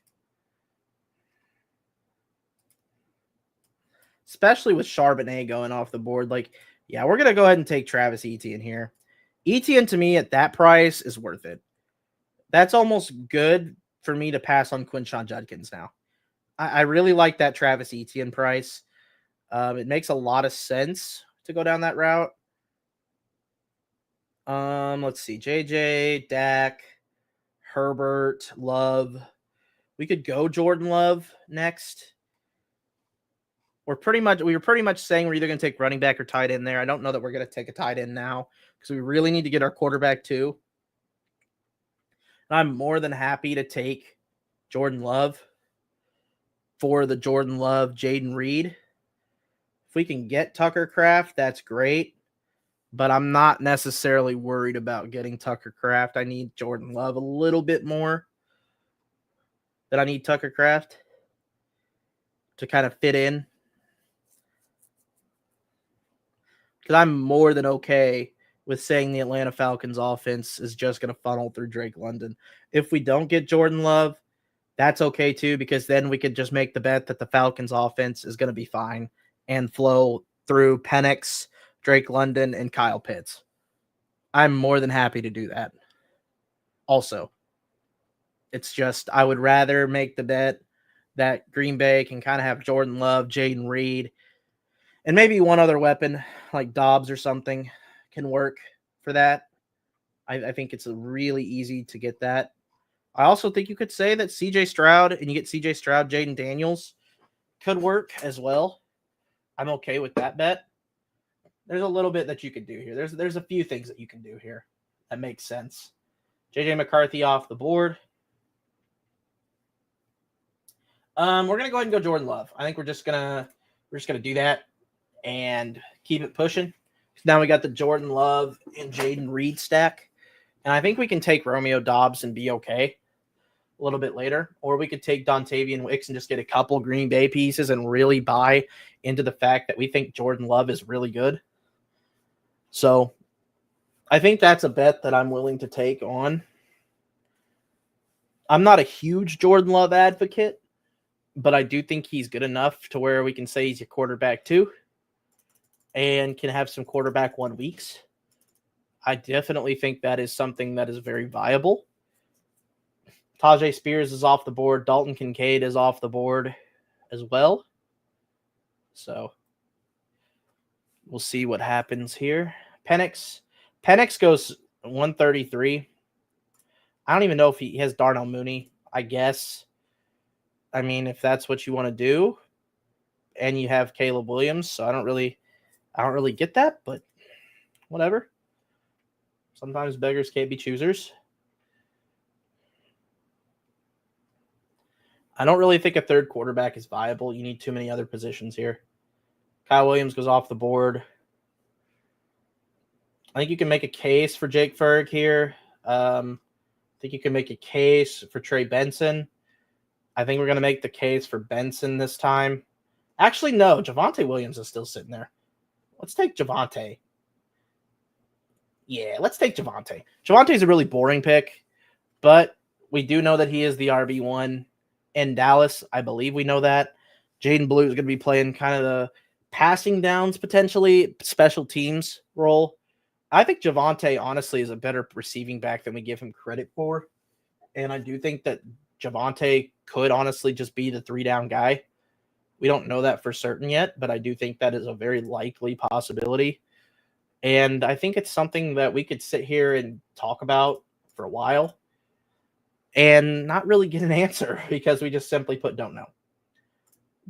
A: Especially with Charbonnet going off the board. Like, yeah, we're going to go ahead and take Travis Etienne here. Etienne, to me, at that price is worth it. That's almost good for me to pass on Quinshon Judkins now. I really like that Travis Etienne price. It makes a lot of sense to go down that route. Let's see. JJ, Dak, Herbert, Love. We could go Jordan Love next. We were pretty much saying we're either going to take running back or tight end there. I don't know that we're going to take a tight end now because we really need to get our quarterback too. And I'm more than happy to take Jordan Love for the Jordan Love, Jaden Reed. If we can get Tucker Kraft, that's great. But I'm not necessarily worried about getting Tucker Kraft. I need Jordan Love a little bit more than I need Tucker Kraft to kind of fit in. Because I'm more than okay with saying the Atlanta Falcons offense is just going to funnel through Drake London. If we don't get Jordan Love, that's okay too, because then we could just make the bet that the Falcons offense is going to be fine and flow through Penix, Drake London, and Kyle Pitts. I'm more than happy to do that. Also, it's just I would rather make the bet that Green Bay can kind of have Jordan Love, Jaden Reed, and maybe one other weapon like Dobbs or something can work for that. I think it's really easy to get that. I also think you could say that CJ Stroud, and you get CJ Stroud, Jaden Daniels could work as well. I'm okay with that bet. There's a little bit that you could do here. There's a few things that you can do here that makes sense. JJ McCarthy off the board. We're gonna go ahead and go Jordan Love. I think we're just gonna do that and keep it pushing. Now we got the Jordan Love and Jaden Reed stack, and I think we can take Romeo Dobbs and be okay a little bit later, or we could take Dontavian Wicks and just get a couple Green Bay pieces and really buy into the fact that we think Jordan Love is really good. So I think that's a bet that I'm willing to take on. I'm not a huge Jordan Love advocate, but I do think he's good enough to where we can say he's your quarterback 2 and can have some quarterback 1 weeks. I definitely think that is something that is very viable. Tajay Spears is off the board. Dalton Kincaid is off the board as well. So we'll see what happens here. Penix goes 133. I don't even know if he has Darnell Mooney, I guess. I mean, if that's what you want to do, and you have Caleb Williams, so I don't really get that, but whatever. Sometimes beggars can't be choosers. I don't really think a third quarterback is viable. You need too many other positions here. Kyle Williams goes off the board. I think you can make a case for Jake Ferg here. I think you can make a case for Trey Benson. I think we're going to make the case for Benson this time. Actually, no. Javonte Williams is still sitting there. Let's take Javonte. Yeah, let's take Javonte. Javonte's a really boring pick, but we do know that he is the RB1 in Dallas. I believe we know that. Jaden Blue is going to be playing kind of the passing downs, potentially, special teams role. I think Javonte, honestly, is a better receiving back than we give him credit for. And I do think that Javonte could honestly just be the 3-down guy. We don't know that for certain yet, but I do think that is a very likely possibility. And I think it's something that we could sit here and talk about for a while and not really get an answer because we just simply put don't know.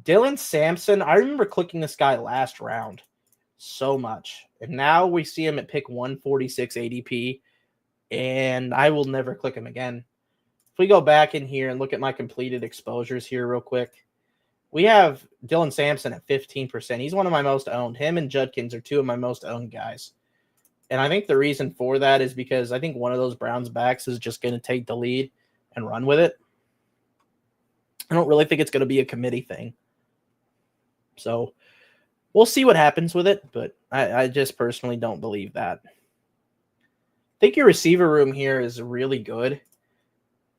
A: Dylan Sampson, I remember clicking this guy last round so much. And now we see him at pick 146 ADP, and I will never click him again. If we go back in here and look at my completed exposures here real quick, we have Dylan Sampson at 15%. He's one of my most owned. Him and Judkins are 2 of my most owned guys. And I think the reason for that is because I think one of those Browns backs is just going to take the lead and run with it. I don't really think it's going to be a committee thing. So we'll see what happens with it, but I just personally don't believe that. I think your receiver room here is really good.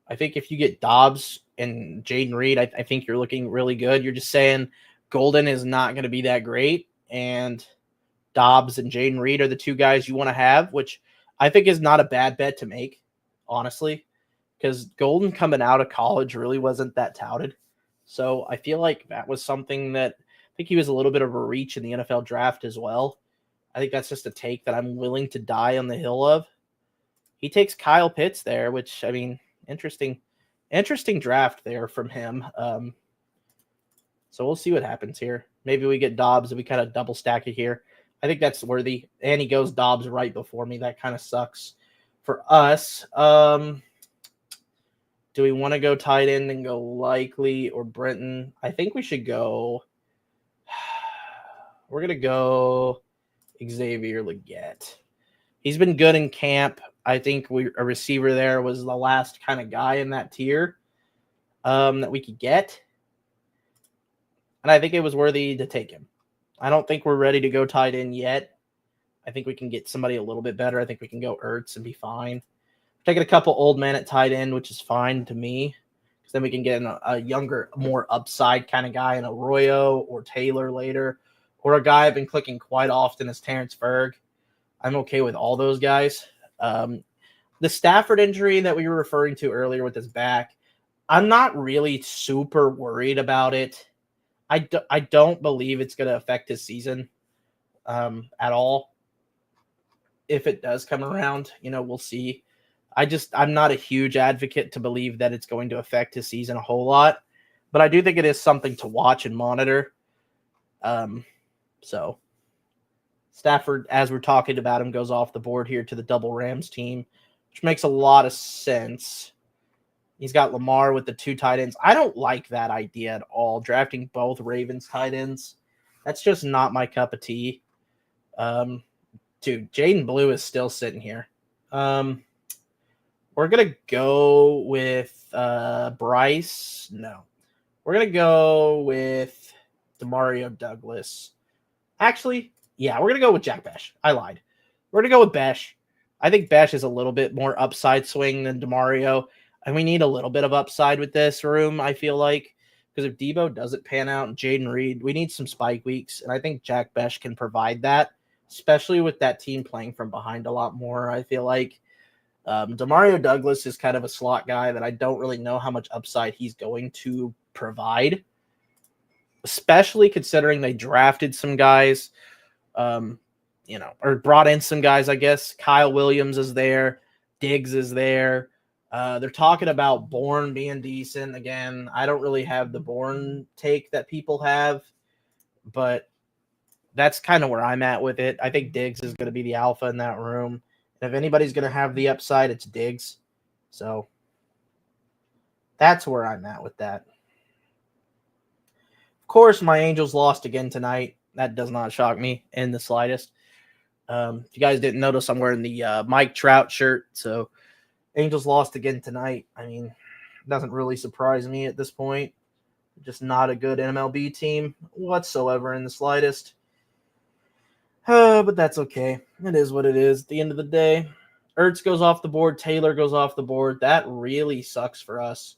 A: I think if you get Dobbs and Jaden Reed, I think you're looking really good. You're just saying Golden is not going to be that great, and Dobbs and Jaden Reed are the 2 guys you want to have, which I think is not a bad bet to make, honestly, because Golden coming out of college really wasn't that touted. So I feel like that was something that I think he was a little bit of a reach in the NFL draft as well. I think that's just a take that I'm willing to die on the hill of. He takes Kyle Pitts there, which, I mean, interesting draft there from him. So we'll see what happens here. Maybe we get Dobbs and we kind of double stack it here. I think that's worthy. And he goes Dobbs right before me. That kind of sucks for us. Do we want to go tight end and go Likely or Brenton? I think we should go. We're going to go Xavier Legette. He's been good in camp. I think a receiver there was the last kind of guy in that tier that we could get. And I think it was worthy to take him. I don't think we're ready to go tight end yet. I think we can get somebody a little bit better. I think we can go Ertz and be fine. Taking a couple old men at tight end, which is fine to me. Because then we can get a younger, more upside kind of guy in Arroyo or Taylor later. Or a guy I've been clicking quite often is Terrence Ferg. I'm okay with all those guys. The Stafford injury that we were referring to earlier with his back, I'm not really super worried about it. I don't believe it's going to affect his season at all. If it does come around, we'll see. I'm not a huge advocate to believe that it's going to affect his season a whole lot, but I do think it is something to watch and monitor. So Stafford, as we're talking about him, goes off the board here to the double Rams team, which makes a lot of sense. He's got Lamar with the 2 tight ends. I don't like that idea at all, drafting both Ravens tight ends. That's just not my cup of tea. Dude, Jaden Blue is still sitting here. We're going to go with Bryce. No. We're going to go with Demario Douglas. Actually, yeah, we're going to go with Jack Besh. I lied. We're going to go with Besh. I think Besh is a little bit more upside swing than Demario. And we need a little bit of upside with this room, I feel like. Because if Debo doesn't pan out and Jaden Reed, we need some spike weeks. And I think Jack Besh can provide that, especially with that team playing from behind a lot more, I feel like. Demario Douglas is kind of a slot guy that I don't really know how much upside he's going to provide, especially considering they drafted some guys, or brought in some guys, I guess. Kyle Williams is there. Diggs is there. They're talking about Bourne being decent. Again, I don't really have the Bourne take that people have, but that's kind of where I'm at with it. I think Diggs is going to be the alpha in that room. And if anybody's going to have the upside, it's Diggs. So that's where I'm at with that. Of course, my Angels lost again tonight. That does not shock me in the slightest. If you guys didn't notice, I'm wearing the Mike Trout shirt. So Angels lost again tonight. I mean, it doesn't really surprise me at this point. Just not a good MLB team whatsoever in the slightest. But that's okay. It is what it is. At the end of the day, Ertz goes off the board. Taylor goes off the board. That really sucks for us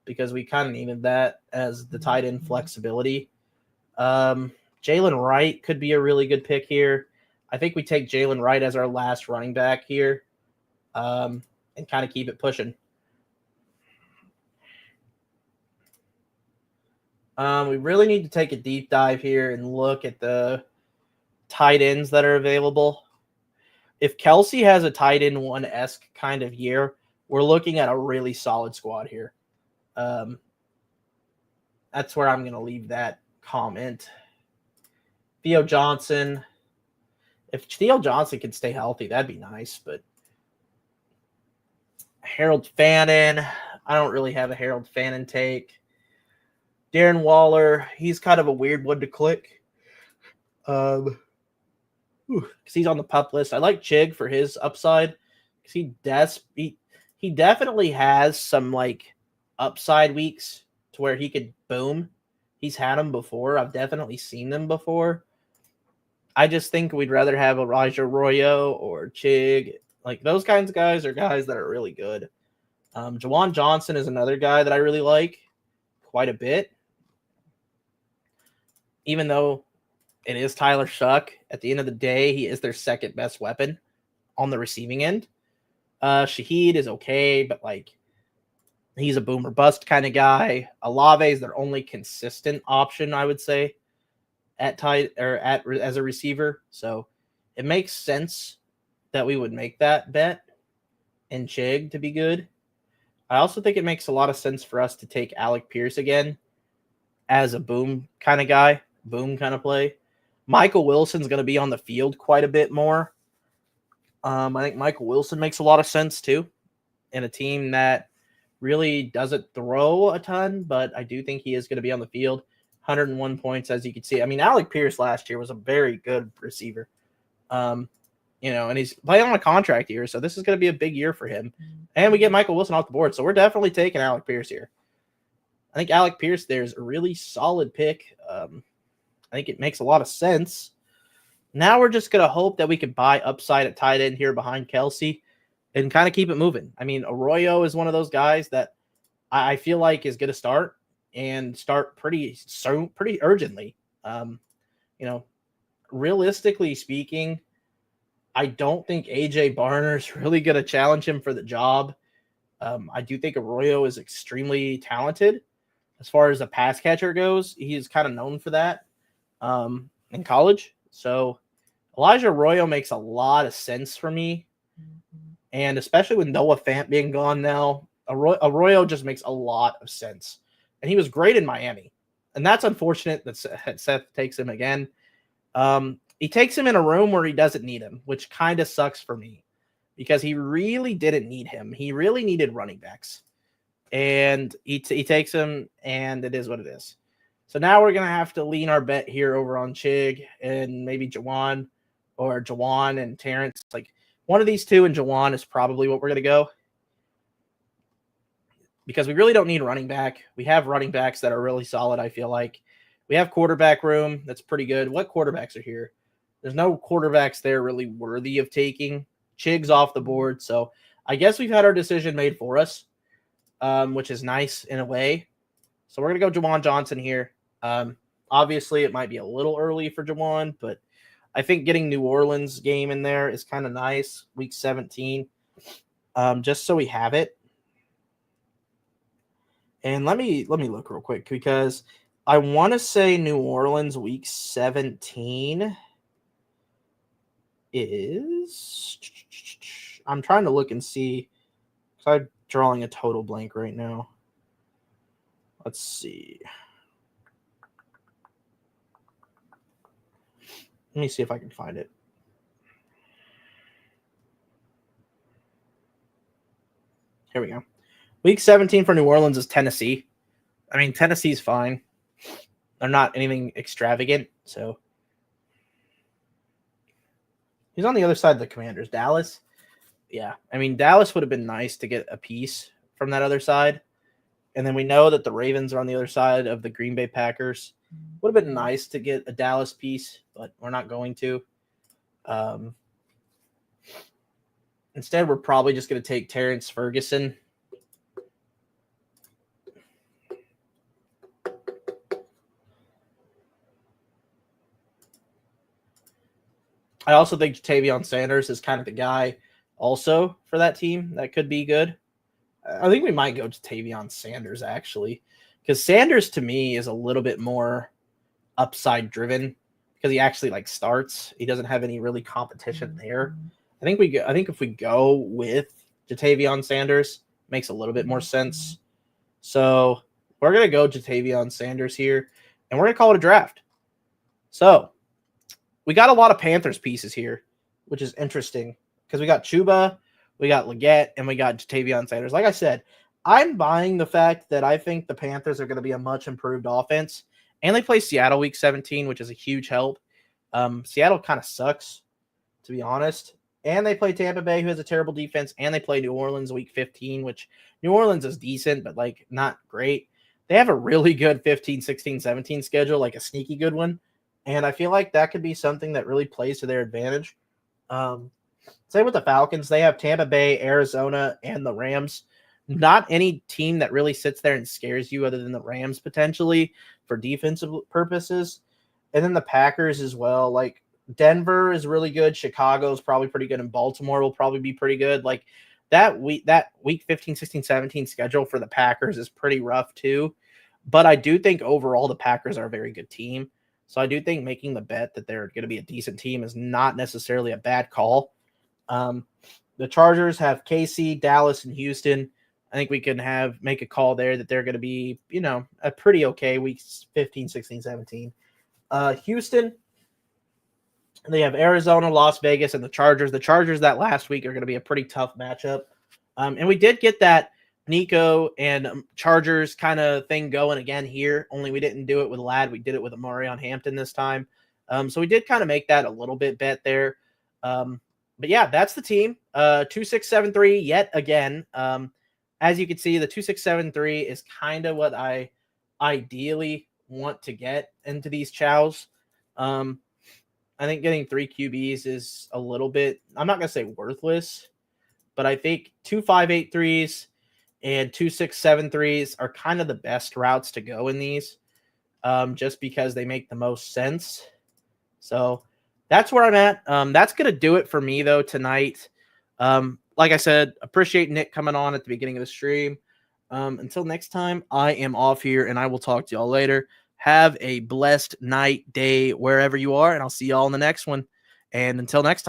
A: because we kind of needed that as the tight end flexibility. Jalen Wright could be a really good pick here. I think we take Jalen Wright as our last running back here and kind of keep it pushing. We really need to take a deep dive here and look at the tight ends that are available. If Kelsey has a tight end one-esque kind of year, we're looking at a really solid squad here. That's where I'm going to leave that comment. Theo Johnson. If Theo Johnson can stay healthy, that'd be nice. But Harold Fannin. I don't really have a Harold Fannin take. Darren Waller. He's kind of a weird one to click. Because he's on the pup list. I like Chig for his upside. Because he definitely has some like upside weeks to where he could boom. He's had them before. I've definitely seen them before. I just think we'd rather have Elijah Arroyo or Chig. Like those kinds of guys are guys that are really good. Jawan Johnson is another guy that I really like quite a bit. Even though it is Tyler Shuck, at the end of the day, he is their second best weapon on the receiving end. Shaheed is okay, but like he's a boomer bust kind of guy. Olave is their only consistent option, I would say, as a receiver. So it makes sense that we would make that bet and Chig to be good. I also think it makes a lot of sense for us to take Alec Pierce again as a boom kind of guy, boom kind of play. Michael Wilson's going to be on the field quite a bit more. I think Michael Wilson makes a lot of sense too in a team that really doesn't throw a ton, but I do think he is going to be on the field. 101 points, as you can see. I mean, Alec Pierce last year was a very good receiver. And he's playing on a contract year, so this is going to be a big year for him. And we get Michael Wilson off the board, so we're definitely taking Alec Pierce here. I think Alec Pierce there is a really solid pick. I think it makes a lot of sense. Now we're just going to hope that we can buy upside at tight end here behind Kelsey and kind of keep it moving. I mean, Arroyo is one of those guys that I feel like is going to start and start pretty urgently. Realistically speaking, I don't think AJ Barner's really going to challenge him for the job. I do think Arroyo is extremely talented. As far as a pass catcher goes, he is kind of known for that in college. So Elijah Arroyo makes a lot of sense for me. And especially with Noah Fant being gone now, Arroyo just makes a lot of sense. And he was great in Miami. And that's unfortunate that Seth takes him again. He takes him in a room where he doesn't need him, which kind of sucks for me because he really didn't need him. He really needed running backs. And he takes him, and it is what it is. So now we're going to have to lean our bet here over on Chig and maybe Jawan and Terrence. Like one of these two and Jawan is probably what we're going to go. Because we really don't need a running back. We have running backs that are really solid, I feel like. We have quarterback room that's pretty good. What quarterbacks are here? There's no quarterbacks there really worthy of taking. Chig's off the board. So I guess we've had our decision made for us. which is nice in a way. So we're going to go Jawan Johnson here. Obviously, it might be a little early for Jawan, but I think getting New Orleans game in there is kind of nice. Week 17, just so we have it. And let me look real quick because I want to say New Orleans week 17 is. I'm trying to look and see because I'm drawing a total blank right now. Let's see. Let me see if I can find it. Here we go. Week 17 for New Orleans is Tennessee. I mean, Tennessee's fine. They're not anything extravagant, so. He's on the other side of the Commanders. Dallas. Yeah, I mean, Dallas would have been nice to get a piece from that other side. And then we know that the Ravens are on the other side of the Green Bay Packers. Would have been nice to get a Dallas piece, but we're not going to. Instead, we're probably just going to take Terrence Ferguson. I also think Ja'Tavion Sanders is kind of the guy also for that team that could be good. I think we might go to Ja'Tavion Sanders, actually, because Sanders, to me, is a little bit more upside-driven because he actually, starts. He doesn't have any really competition there. I think if we go with Ja'Tavion Sanders, it makes a little bit more sense. So we're going to go Ja'Tavion Sanders here, and we're going to call it a draft. So we got a lot of Panthers pieces here, which is interesting because we got Chuba, we got Leggett, and we got Ja'Tavion Sanders. Like I said, I'm buying the fact that I think the Panthers are going to be a much improved offense, and they play Seattle week 17, which is a huge help. Seattle kind of sucks, to be honest. And they play Tampa Bay, who has a terrible defense, and they play New Orleans week 15, which New Orleans is decent, but not great. They have a really good 15, 16, 17 schedule, like a sneaky good one. And I feel like that could be something that really plays to their advantage. Same with the Falcons. They have Tampa Bay, Arizona, and the Rams. Not any team that really sits there and scares you other than the Rams potentially for defensive purposes. And then the Packers as well. Denver is really good. Chicago is probably pretty good. And Baltimore will probably be pretty good. That week 15, 16, 17 schedule for the Packers is pretty rough too. But I do think overall the Packers are a very good team. So I do think making the bet that they're going to be a decent team is not necessarily a bad call. The Chargers have KC, Dallas, and Houston. I think we can make a call there that they're going to be, a pretty okay weeks 15, 16, 17. Houston, they have Arizona, Las Vegas, and the Chargers. The Chargers that last week are going to be a pretty tough matchup. And we did get that Nico and Chargers kind of thing going again here, only we didn't do it with Ladd. We did it with Amari on Hampton this time. So we did kind of make that a little bit bet there. But yeah, that's the team. 2673 yet again. As you can see, the 2673 is kind of what I ideally want to get into these chows. I think getting 3 QBs is a little bit, I'm not going to say worthless, but I think 2583s and 2673s are kind of the best routes to go in these, just because they make the most sense. So that's where I'm at. That's going to do it for me, though, tonight. Like I said, appreciate Nick coming on at the beginning of the stream. Until next time, I am off here, and I will talk to y'all later. Have a blessed night, day, wherever you are, and I'll see y'all in the next one. And until next time.